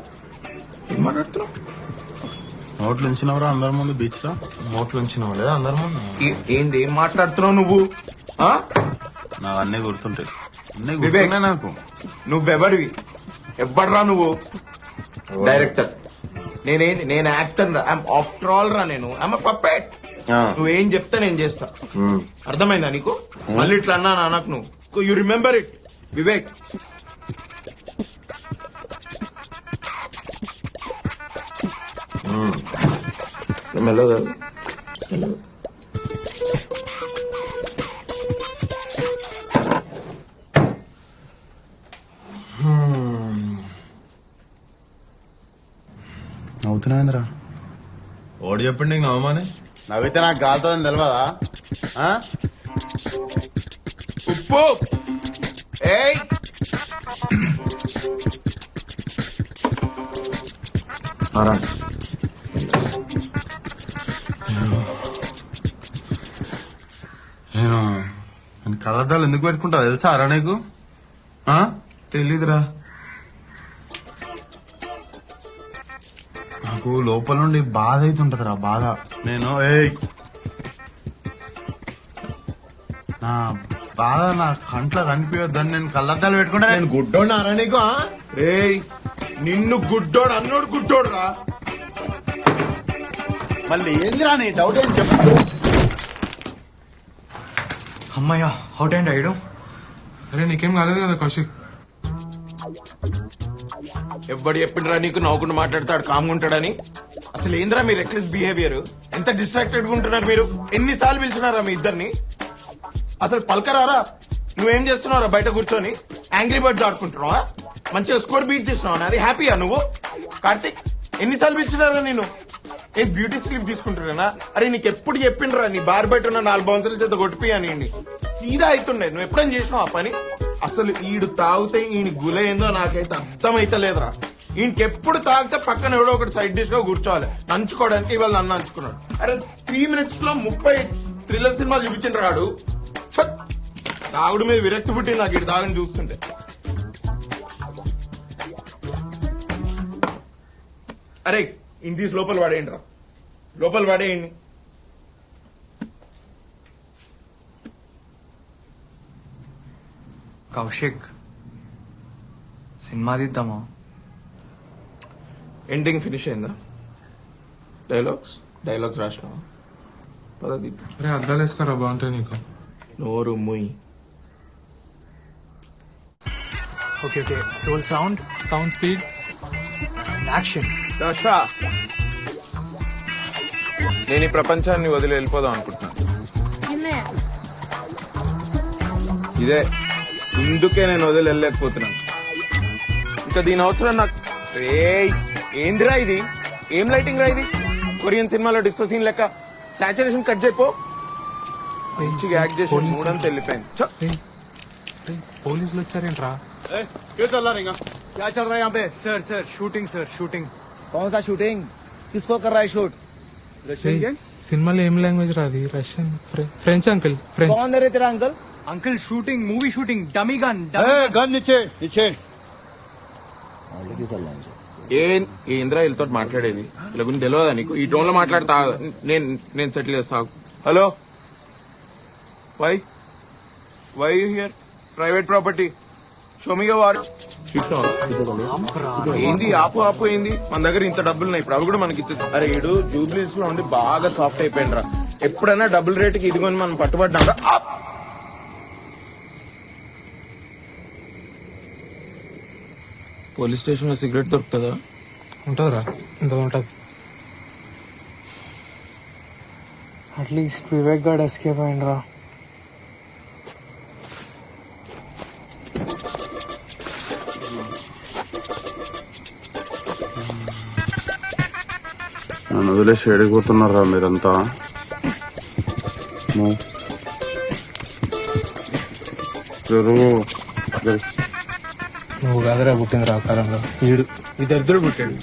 ఏం మాట్లాడుతున్నావు? నోట్లు ఉంచినవరా అందరి ముందు బీచ్ లో? నోట్లు ఉంచినావు లేదా అందరి ముందు? ఏంది ఏం మాట్లాడుతున్నావు నువ్వు? నాకు అన్నీ గుర్తుంటాయి. అన్నీ వివేక్, గుర్తున్నాయి నాకు. నువ్వెవడివి? ఎవ్వడ్రా నువ్వు? డైరెక్టర్. నేనేంది? నేను యాక్టర్ రా. ఆఫ్టర్ ఆల్ రా, నేను పప్పెట్. నువ్వేం చెప్తా నేను చేస్తా. అర్థమైందా నీకు? మళ్ళీ ఇట్లా అన్నా నాకు నువ్వు యు రిమెంబర్ ఇట్ వివేక్. మెల్లగా నవ్వుతున్నాయిందిరా. ఓడి చెప్పండి నవ్వమని. నవ్వితే నాకు కాలుతుందని తెలియదా? ఉప్పు ఏయ్ నేను కళ్ళద్దాలు ఎందుకు పెట్టుకుంటా తెలుసా అరా నీకు తెలీదురా నాకు లోపల నుండి బాధ అవుతుంటదిరా బాధ నేను నా బాధ నా కంట్లో కనిపించొద్దని నేను కళ్ళద్దాలు పెట్టుకుంటా నేను గుడ్డోడు అరా నీకు రేయ్ నిన్ను గుడ్డోడు అన్నోడు గుడ్డోడు రా మళ్ళీ ఏందిరా నీ డౌట్ ఏం చెప్పు అమ్మయ్యా అవుట్ అండ్ అయ్యడం. అరే నీకేం కాలేదు కదా కౌశిక్? ఎవ్వడు చెప్పిండ్రా నీకు నవ్వుకుంటూ మాట్లాడతాడు కామ్గా ఉంటాడని? అసలు ఏంద్రా మీ రెక్లెస్ బిహేవియర్? ఎంత డిస్ట్రాక్టెడ్ గా ఉంటున్నారు మీరు? ఎన్నిసార్లు పిలిచినారా మీ ఇద్దరిని? అసలు పలకరారా? నువ్వేం చేస్తున్నావురా బయట కూర్చొని? యాంగ్రీ బర్డ్స్ ఆడుకుంటున్నావా? మంచిగా స్కోర్ బీట్ చేసినావా? అది హ్యాపీయా నువ్వు? కార్తిక్ ఎన్నిసార్లు పిలిచినారా నేను? ఏ బ్యూటీ స్లిప్ తీసుకుంటున్నా? అరే నీకు ఎప్పుడు చెప్పిండ్రా నీ బార్ బయట ఉన్న 4 బౌన్సర్ల చేత కొట్టిపోయాని సీదా అవుతుండే. నువ్వు ఎప్పుడైనా చేసినావు ఆ పని? అసలు ఈడు తాగితే ఈయన గుల ఏందో నాకైతే అర్థమైతలేదురా. ఈయనకెప్పుడు తాగితే పక్కన ఎవడో ఒకటి సైడ్ డిష్ గా కూర్చోవాలి నంచుకోవడానికి. ఇవాళ నన్ను నంచుకున్నాడు. అరే 3 minutes లో 30 థ్రిల్లర్ సినిమాలు చూపించిన రాడు. తాగుడు మీద విరక్తి పుట్టింది నాకు ఇటు తాగని చూస్తుంటే. అరే ఇంటి లోపల పడేయండి రా, లోపల పడేయండి. కౌశిక్ సినిమా తీద్దామా? ఎండింగ్ ఫినిష్ అయిందా? డైలాగ్స్ రాసినావా? పద తీద్దాం. అరే అద్దాలు వేసుకోరా బాగుంటాయి నీకు. నోరు ముయ్. Okay okay roll sound speed action. నేను ఈ ప్రపంచాన్ని వదిలి వెళ్ళిపోదాం అనుకుంటున్నాను. ఇదే ఇందుకే నేను వదిలి వెళ్ళలేకపోతున్నాను. ఇంకా దీని అవసరం నాకు. ఏందిరా ఇది? ఏం లైటింగ్ రా ఇది? కొరియన్ సినిమాలో డిస్కో సీన్ లెక్క సాచురేషన్ కట్ చేయపో. మంచిగా యాక్ట్ చేసి మూడంతా వెళ్ళిపోయింది. పోలీసులు వచ్చారేంట్రా? क्या चल रहा है यहाँ पे? Sir shooting. कौन सा शूटिंग? किसको कर रहा है शूट? సినిమాలో ఏం లాంగ్వేజ్ రాది? Russian, French uncle. ఫ్రెంచ్. कौन है तेरा uncle? Uncle shooting, movie shooting, dummy gun. Gun नीचे. ఏంద్రా వీళ్ళతో మాట్లాడేది? ఇలా గురించి తెలియదా నీకు? ఈ టోన్ లో మాట్లాడతా నేను సెటిల్ చేస్తా. Hello, why here? Private property. షోమిగా వారు ఏంది? ఆపు ఏంది? మన దగ్గర ఇంత డబ్బులు ఉన్నాయి, ఇప్పుడు అవి కూడా మనకి ఇచ్చేది. అరే ఏడు జూబ్లీస్ లో ఉండి బాగా సాఫ్ట్ అయిపోయింది రా. ఎప్పుడైనా డబుల్ రేటుకి ఇదిగోని మనం పట్టుబడ్డాం రా. పోలీస్ స్టేషన్ లో సిగరెట్ దొరుకుతుందా? ఉంటదిరా, ఇంత ఉంటది. అట్లీస్ట్ వివేక్ గార్డ్ ఎస్కేప్ అయిండ్రా. నన్ను వదిలేసి ఎడిగిపోతున్నారా మీరంతా? నువ్వు కాదరా పుట్టింది రాకారంగా. వీడు ఇద్దరు పుట్టాడు.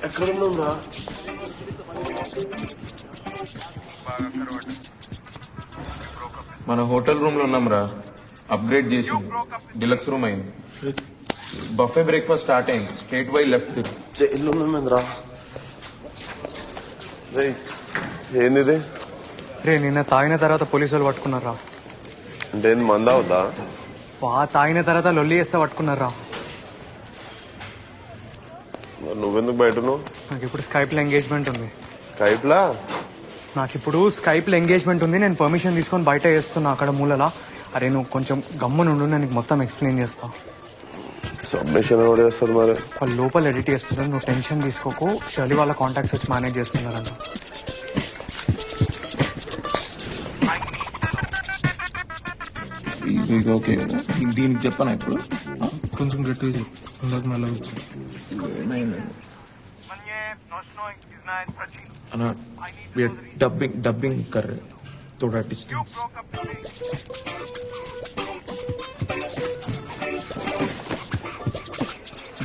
ఎక్కడున్నాం రా? మన హోటల్ రూమ్ లో ఉన్నాం రా. అప్గ్రేడ్ చేసి డిలక్స్ రూమ్ అయింది. బఫే బ్రేక్ఫాస్ట్ స్టార్ట్ అయింది. స్ట్రేట్ బై లెఫ్ట్ తిరుగు. జైల్లో ఉన్నామేంద్రా? ఏంది? రే నిన్న తాగిన తర్వాత పోలీసు వాళ్ళు పట్టుకున్నారా? అంటే ఏంది, మందా అవుతా? తాగిన తర్వాత లొల్లి చేస్తే పట్టుకున్నారా? నువ్వెందుకు బయట? నాకు ఇప్పుడు స్కైప్ లో ఎంగేజ్మెంట్ ఉంది. నేను పర్మిషన్ తీసుకొని బయట చేస్తున్నా అక్కడ మూలలా. అరే నువ్వు కొంచెం గమ్మునుండు, నేను నీకు మొత్తం ఎక్స్ప్లెయిన్ చేస్తా. సబ్మిషన్ కూడా చేస్తారు మరి. వాళ్ళు లోపల ఎడిట్ చేస్తున్నారు, నువ్వు టెన్షన్ తీసుకోకు. షర్లీ వాళ్ళ కాంటాక్ట్స్ వచ్చి మేనేజ్ చేస్తున్నారంట. ఓకే దీనికి చెప్పనా ఇప్పుడు కొంచెం గట్టిగా చెప్పు, ఇందాక మళ్ళీ వచ్చింది. డబ్బింగ్ కర్ थोड़ा डिस्टेंस.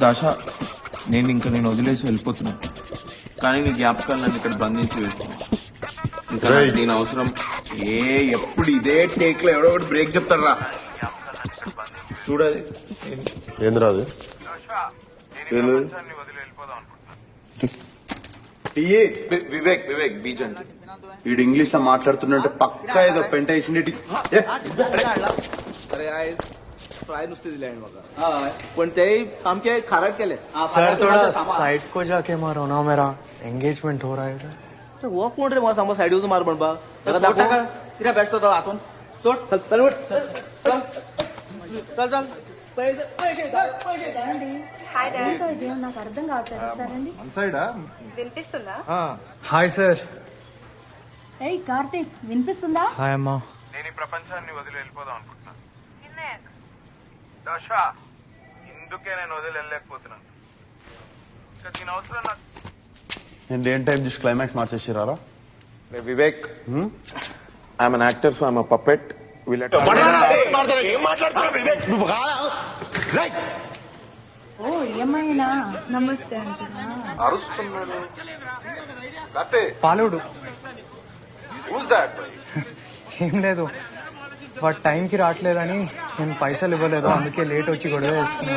దాష నేను వదిలేసి వెళ్ళిపోతున్నా, కానీ నీ జ్ఞాపకాలు నన్ను ఇక్కడ బంధించి వేస్తున్నా. ఇంకా నేను అవసరం ఎప్పుడు ఇదే టేక్ లో ఎవడో ఒకటి బ్రేక్ చెప్తారా చూడాలి. ఏంద్రా అది? వివేక్ బీజన్ వీడు ఇంగ్లీష్ లో మాట్లాడుతున్నట్టు పక్కా ఏదో పెంట వేసింది. सर थोड़ा साइड को जाके मारो ना, मेरा एंगेजमेंट हो रहा है. वो कोण रे मग साइड यूज मार पण बा त्याला दाखव तिला बॅस्ट होता आतून सोड चल चल चल चल నాకు అర్థం కావట్లేదు సరండి. వినిపిస్తుందా? Hi sir. ఏయ్ కార్తీక్ వినిపిస్తుందా? హాయ్ అమ్మా. నేను ఈ ప్రపంచాన్ని వదిలి వెళ్ళిపోదాం అనుకుంటున్నాను. దశ ఇందుకే నేను వదిలి వెళ్ళలేకపోతున్నాను. ఇంకా దీని అవసరం నాకు. నేను దేని టైం చూసి క్లైమాక్స్ మార్చేసిరారా? Vivek, I'm an actor, so I'm a puppet. ఓ ఏమైనా నమస్తే అంటున్నా. పాలుడు ఏం లేదు, వాడు టైంకి రావట్లేదని నేను పైసలు ఇవ్వలేదు, అందుకే లేట్ వచ్చి గొడవ చేస్తున్నాను.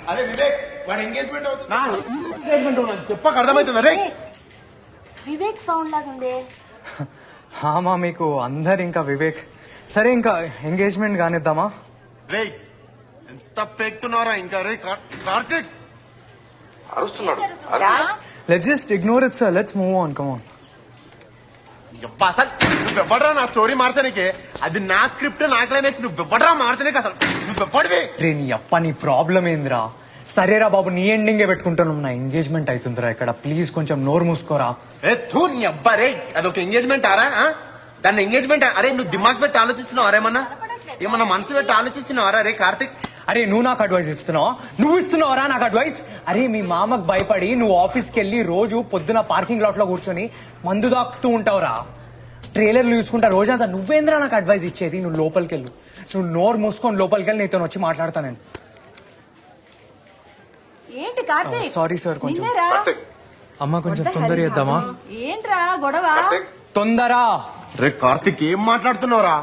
అదే వివేక్, వాడు ఎంగేజ్మెంట్ చెప్పక అర్థమవుతుంది. అరే వివేక్ సౌండ్ లాగా ఉంది. హామా మీకు అందరు ఇంకా వివేక్. సరే ఇంకా ఎంగేజ్మెంట్ కానిద్దామా? రే ఎంత పెక్తున్నారా ఇంకా? రే కార్తిక్ అరుస్తున్నాడు. Let's just ignore it sir, let's move on, come on. అసలు నువ్వెవ్వడరా నా స్టోరీ మార్చడానికి? అది నా స్క్రిప్ట్, నా క్లైమాక్స్. నువ్వెవ్వడరా మార్చడానికి? అసలు నువ్వెవ్వడివి? రే నీ అప్ప, నీ ప్రాబ్లం ఏందిరా? సరేరా బాబు, నీ ఎండింగే పెట్టుకుంటాను. నా ఎంగేజ్మెంట్ అవుతుందిరా ఇక్కడ, ప్లీజ్ కొంచెం నోరు మూసుకోరా. నీ అబ్బా రే, అదొక ఎంగేజ్మెంట్ ఆరా? దాన్ని ఎంగేజ్మెంట్? అరే నువ్వు దిమాగ్ పెట్టి ఆలోచిస్తున్నావు? ఏమన్నా మనసు పెట్టి ఆలోచిస్తున్నావరా? రే కార్తిక్, అరే నువ్వు నాకు అడ్వైస్ ఇస్తున్నావు? నువ్వు ఇస్తున్నావరా నాకు అడ్వైస్? అరే మీ మామకు భయపడి నువ్వు ఆఫీస్కి వెళ్ళి రోజు పొద్దున పార్కింగ్ లాట్ లో కూర్చొని మందు దాక్కుతూ ఉంటావురా. ట్రైలర్లు చూసుకుంటా రోజంతా. నువ్వేంద్రా నాకు అడ్వైస్ ఇచ్చేది? నువ్వు లోపలికి వెళ్ళు, నువ్వు నోరు మూసుకొని లోపలికి వెళ్ళి నీతో వచ్చి మాట్లాడతా నేను. ఏంటి కార్తీక్? సారీ సార్, కొంచెం అమ్మ కొంచెం తొందర చేద్దామా? ఏంట్రా గొడవ? తొందరా. రే కార్తిక్, ఏం మాట్లాడుతున్నావురా?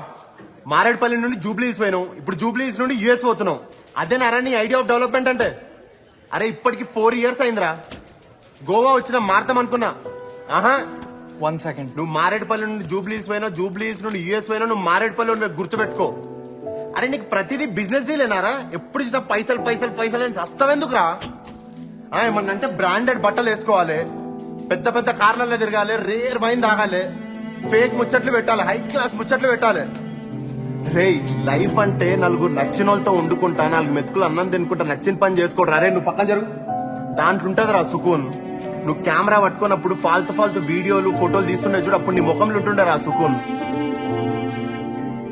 మారేడుపల్లి నుండి జూబ్లీ హిల్స్ పోయినావు, ఇప్పుడు జూబ్లీ హిల్స్ నుండి యూఎస్ పోతున్నావు. అదేనారా నీ ఐడియా ఆఫ్ డెవలప్మెంట్ అంటే? అరే ఇప్పటికి 4 years అయిందిరా. గోవా వచ్చినా మారతాం అనుకున్నా. ఆహా, 1 second. నువ్వు మారేడుపల్లి నుండి జూబ్లీ హిల్స్ పోయినా, జూబ్లీ హిల్స్ నుండి యూఎస్ పోయినా, నువ్వు మారేడుపల్లి గుర్తుపెట్టుకో. అరే నీకు ప్రతిదీ బిజినెస్ డీలేనారా? ఎప్పుడు ఇచ్చిన పైసలు పైసలు పైసలు అని చస్తావెందుకురా? ఏమన్నంటే బ్రాండెడ్ బట్టలు వేసుకోవాలి, పెద్ద పెద్ద కార్లలో తిరగాలి, రేర్ వైన్ తాగాలి, ఫేక్ ముచ్చట్లు పెట్టాలి, హై క్లాస్ ముచ్చట్లు పెట్టాలి. రే లైఫ్ అంటే నలుగురు నచ్చిన వాళ్ళతో వండుకుంటా, 4 మెతుకులు అన్నం తినుకుంటా, నచ్చిన పని చేసుకోవడం. అరే నువ్వు పక్కన జరుగు, దాంట్లో ఉంటదిరా సుకూన్. నువ్వు కెమెరా పట్టుకున్నప్పుడు ఫాల్తు వీడియోలు ఫోటోలు తీస్తుండే చూడు, అప్పుడు నీ ముఖంలో ఉంటుండే రా సుకూన్.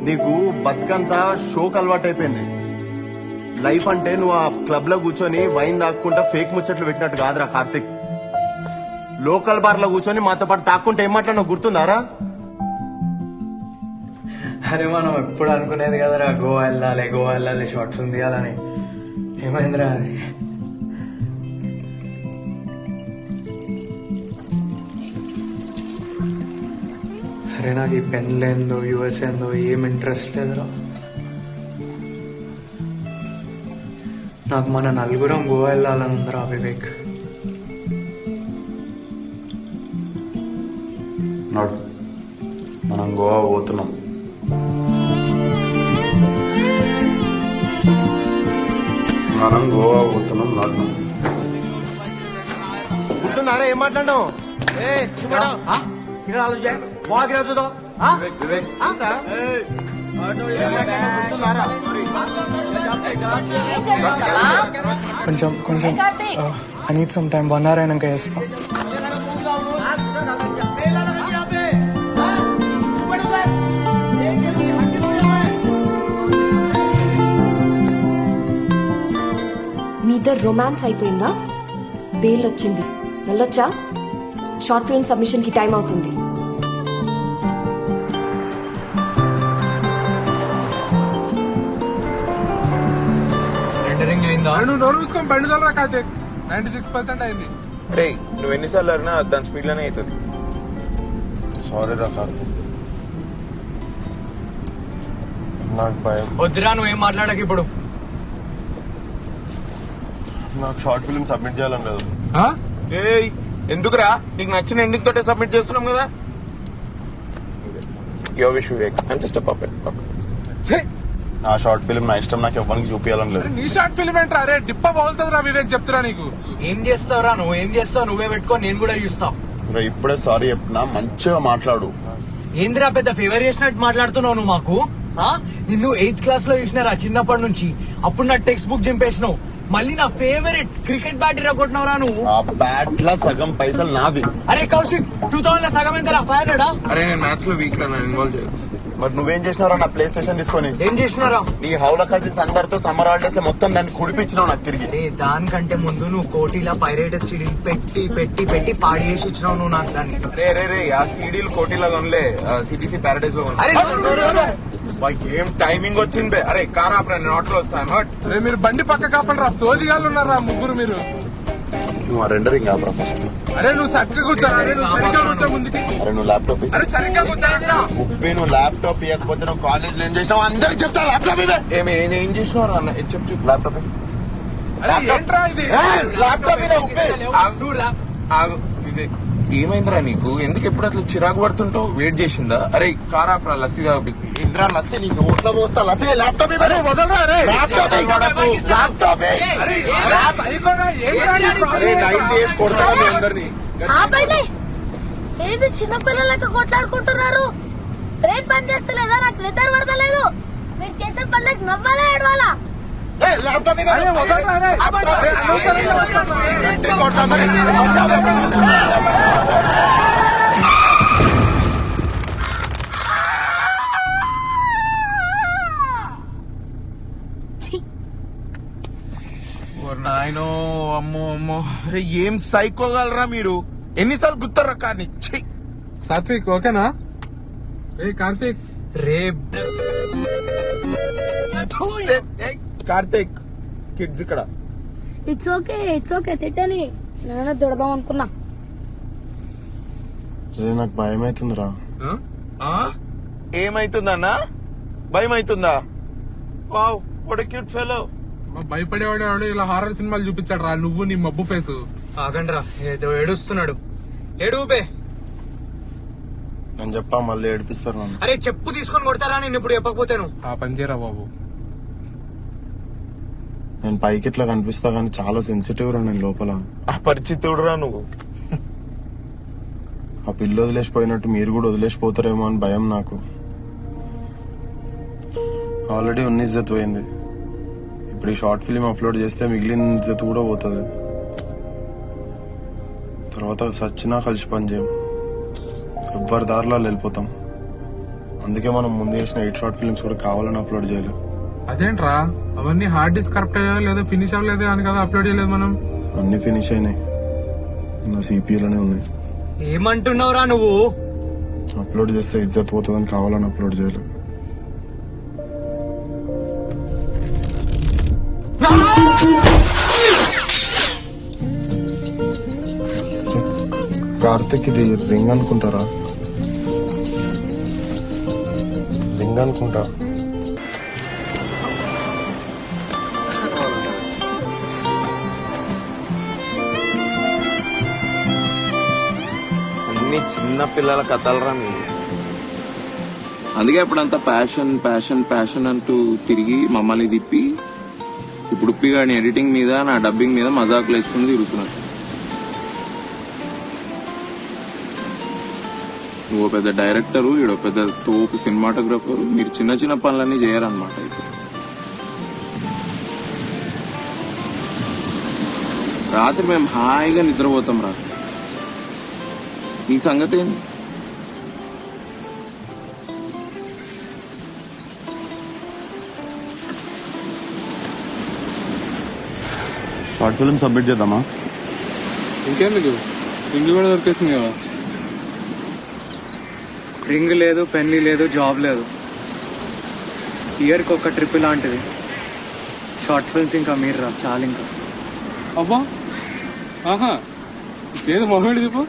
నీకు బతుకంతా షోక్ అలవాటు అయిపోయింది. లైఫ్ అంటే నువ్వు ఆ క్లబ్ లో కూర్చొని వైన్ తాక్కుంటా ఫేక్ ముచ్చట్లు పెట్టినట్టు కాదురా కార్తిక్. లోకల్ బార్ లో కూర్చొని మాతో పాటు తాక్కుంటే ఏం మాట్లాడినా గుర్తుందారా? అరే మనం ఎప్పుడు అనుకునేది కదరా, గోవా వెళ్ళాలి షార్ట్స్ ఉంది తీయాలని. ఏమైందిరా అది? అరే నాకు ఈ పెన్లేందో యుఎస్ ఏందో ఏం ఇంట్రెస్ట్ లేదురా. నాకు మన నలుగురం గోవా వెళ్ళాలని ఉందిరా వివేక్. నాడు మనం గోవా పోతున్నాం. నాడు గుర్తుందారా ఏం మాట్లాడినావు? కొంచెం I need some time 1 hour అయినాక చేస్తా. మీ ఇద్దరు రొమాన్స్ అయిపోయిందా? బెయిల్ వచ్చింది, వెళ్ళొచ్చా? షార్ట్ ఫిల్మ్ సబ్మిషన్ కి టైం అవుతుంది. నువ్వు నోరు చూసుకొని బండి తోలరా కార్తీక్. 96% అయింది. రే నువ్వు ఎన్నిసార్లు అడినా దాని స్పీడ్ లోనే అవుతుంది. సారీ రా కార్తీక్, నాకు భయం. వద్దురా నువ్వేం మాట్లాడక ఇప్పుడు. నాకు షార్ట్ ఫిల్మ్ సబ్మిట్ చేయాలని లేదు. ఏయ్ ఎందుకురా? నీకు నచ్చిన ఎండింగ్ తోటే సబ్మిట్ చేస్తున్నాం కదా. Your wish Vivek, I'm just a puppet. నా షార్ట్ ఫిల్మ్ నా ఇష్టం, నాకు ఎవరికి చూపించాలని లేదు. నీ షార్ట్ ఫిల్మ్ ఏంట్రా? అరే డిప్ప బాగుంటుంది రా వివేక్, చెప్తురా నీకు. ఏం చేస్తావురా నువ్వు? ఏం చేస్తావు? నువ్వే పెట్టుకో, నేను కూడా చూస్తావు. ఇప్పుడే సారీ చెప్పినా, మంచిగా మాట్లాడు. ఏందిరా పెద్ద ఫేవర్ చేసినట్టు మాట్లాడుతున్నావు నువ్వు మాకు? నిన్ను 8th క్లాస్ లో చూసినారా చిన్నప్పటి నుంచి. అప్పుడు నా టెక్స్ట్ బుక్ చింపేసినావు. మళ్ళీ నా ఫేవరెట్ క్రికెట్ బ్యాట్ ఇరగొట్టినవరా నువ్వు. ఆ బ్యాట్ లా సగం పైసలు నాది. అరే కౌశిక్ 2000 లో సగం ఎంతరా? 500. అరే నేను మ్యాథ్స్ లో వీక్ రా, నన్ను ఇన్వాల్వ్ చేయదు. మరి నువ్వేం చేసినారా నా ప్లే స్టేషన్ తీసుకొని? ఏం చేసినారా? నీ హౌల కజిన్స్ అందరితో సమ్మర్ హాలిడేస్ మొత్తం దాన్ని కుడిపించినావు నాకు తిరిగి. దానికంటే ముందు నువ్వు కోటిలా పైరేటెడ్ సీడీలు పెట్టి పెట్టి పెట్టి పాడి చేసి ఇచ్చినావు నువ్వు నాకు దాన్ని. రే ఆ సీడీలు కోటిలా కొనలే, సిటీసీ ప్యారడైజ్ లో ఏం టైమింగ్ వచ్చింది. అరే కార్ ఆపరా, నేను ఆటోలో వస్తాను. అరే మీరు బండి పక్క కాపండి రా, సోదిగాళ్ళు ఉన్నారా ముగ్గురు మీరు. నువ్వు రెండరింగ్ ఆపరా ఫస్ట్. అరే నువ్వు సరిగ్గా కూర్చోరా. అరే నువ్వు సరిగ్గా కూర్చో ముందుకి. అరే నువ్వు ల్యాప్టాప్. అరే సరిగ్గా కూర్చోరా. నువ్వు ల్యాప్టాప్ ఇవ్వకపోతే నువ్వు కాలేజ్ లో ఏం చేసినావు అందరికి చెప్తా. ల్యాప్టాప్ ఇవే. ఏం చేసినావు అన్న చెప్పు. ల్యాప్టాప్ ఏంట్రా ఇది? ల్యాప్టాప్ ఏమైందిరా నీకు? ఎందుకు ఎప్పుడు అట్లా చిరాకు పడుతుంటావు? వెయిట్ చేసిందా? అరే కార్ ఆపరా, లస్సీ ఇంట్రా లస్తే నీ నోట్లో పోస్తా. లస్తే ల్యాప్టాప్ ఇవ్వరే. కొడతా మీ అందరినీ. ఏది చిన్నపిల్లలకి కొట్లాడుకుంటున్నారు? బ్రేక్ పని చేస్తలేదా? నాకు నిద్ర పడతలేదు. మీరు చేసే పనులకు నవ్వాలా ఏడవాలా? ల్యాప్టాప్ నాయనో అమ్మో అమ్మో. అరే ఏం సైకోగలరా మీరు? ఎన్నిసార్లు గుర్తారా కానీ. సాత్విక్ ఓకేనా? రే కార్తీక్. రే కార్తీక్ కిడ్స్ ఇక్కడ. ఇట్స్ ఓకే తిట్టని. నేను దొడదాం అనుకున్నా. నాకు భయం అవుతుందిరా. ఏమైతుందన్నా? భయం అవుతుందా? Wow what a cute fellow. భయపడేవాడు ఇలా హారర్ సినిమాలు చూపించాడు రా నువ్వు నీ మబ్బు ఫేసు. ఆగండ్రా, ఏదో ఏడుస్తున్నాడు. ఏడుపే. నేను చెప్పా మళ్ళీ ఏడిపిస్తారు నన్ను. అరే చెప్పు తీసుకొని కొడతారా నేను ఇప్పుడు చెప్పకపోతేను. ఆ పని చేయరా బాబు. నేను పైకి ఇట్లా కనిపిస్తా కానీ చాలా సెన్సిటివ్ రా నేను లోపల. అపరిచితుడు రా నువ్వు. ఆ పిల్ల వదిలేసిపోయినట్టు మీరు కూడా వదిలేసిపోతారేమో అని భయం నాకు. ఆల్రెడీ ఉన్న ఇజ్జత్ పోయింది. ఇప్పుడు ఈ షార్ట్ ఫిలిం అప్లోడ్ చేస్తే మిగిలిన ఇజ్జత్ కూడా పోతుంది. తర్వాత సచ్చినా కలిసి పని చేయం, ఎవ్వరి దారిలో వెళ్ళిపోతాం. అందుకే మనం ముందు చేసిన 8 షార్ట్ ఫిల్మ్స్ కూడా కావాలని అప్లోడ్ చేయలేదు. అదేంట్రా అవన్నీ హార్డ్ డిస్క్ కరెక్ట్ అయ్యా లేదా ఫినిష్ అవ్వలేదు అని కదా అప్లోడ్ చేయలేదు మనం. అన్ని ఫినిష్ అయినాయి, నా సిపిలోనే ఉన్నాయి. ఏమంటున్నావురా నువ్వు? అప్లోడ్ చేస్తే ఇజ్జత్ పోతుందని కావాలని అప్లోడ్ చేయలేదు. కార్తిక్ ఇది రింగ్ అనుకుంటారా? రింగ్ అనుకుంటా. అన్ని చిన్న పిల్లల కథలరా మీరు. అందుకే అప్పుడంతా ప్యాషన్ ప్యాషన్ ప్యాషన్ అంటూ తిరిగి మమ్మల్ని తిప్పి ఇప్పుడు ఉప్పిగాని ఎడిటింగ్ మీద నా డబ్బింగ్ మీద మజాకులు వేసుకుని తిరుగుతున్నారు. నువ్వు పెద్ద డైరెక్టరు, ఈడో పెద్ద తోపు సినిమాటోగ్రఫరు, మీరు చిన్న చిన్న పనులన్నీ చేయరన్నమాట. అయితే రాత్రి మేము హాయిగా నిద్రపోతాం రా. నీ సంగతి ఏంటి? షార్ట్ ఫిల్మ్ సబ్మిట్ చేద్దామా? ఇంకెందుకు, ఇంటి కూడా దొరికేస్తుంది కదా. రింగ్ లేదు, పెళ్లి లేదు, జాబ్ లేదు. ఇయర్కి ఒక ట్రిప్ లాంటిది. షార్ట్ ఫిల్మ్స్ ఇంకా మీరు రా చాలు. ఇంకా అబ్బా, ఆహా, ఏదో మొహేడు చెప్పు.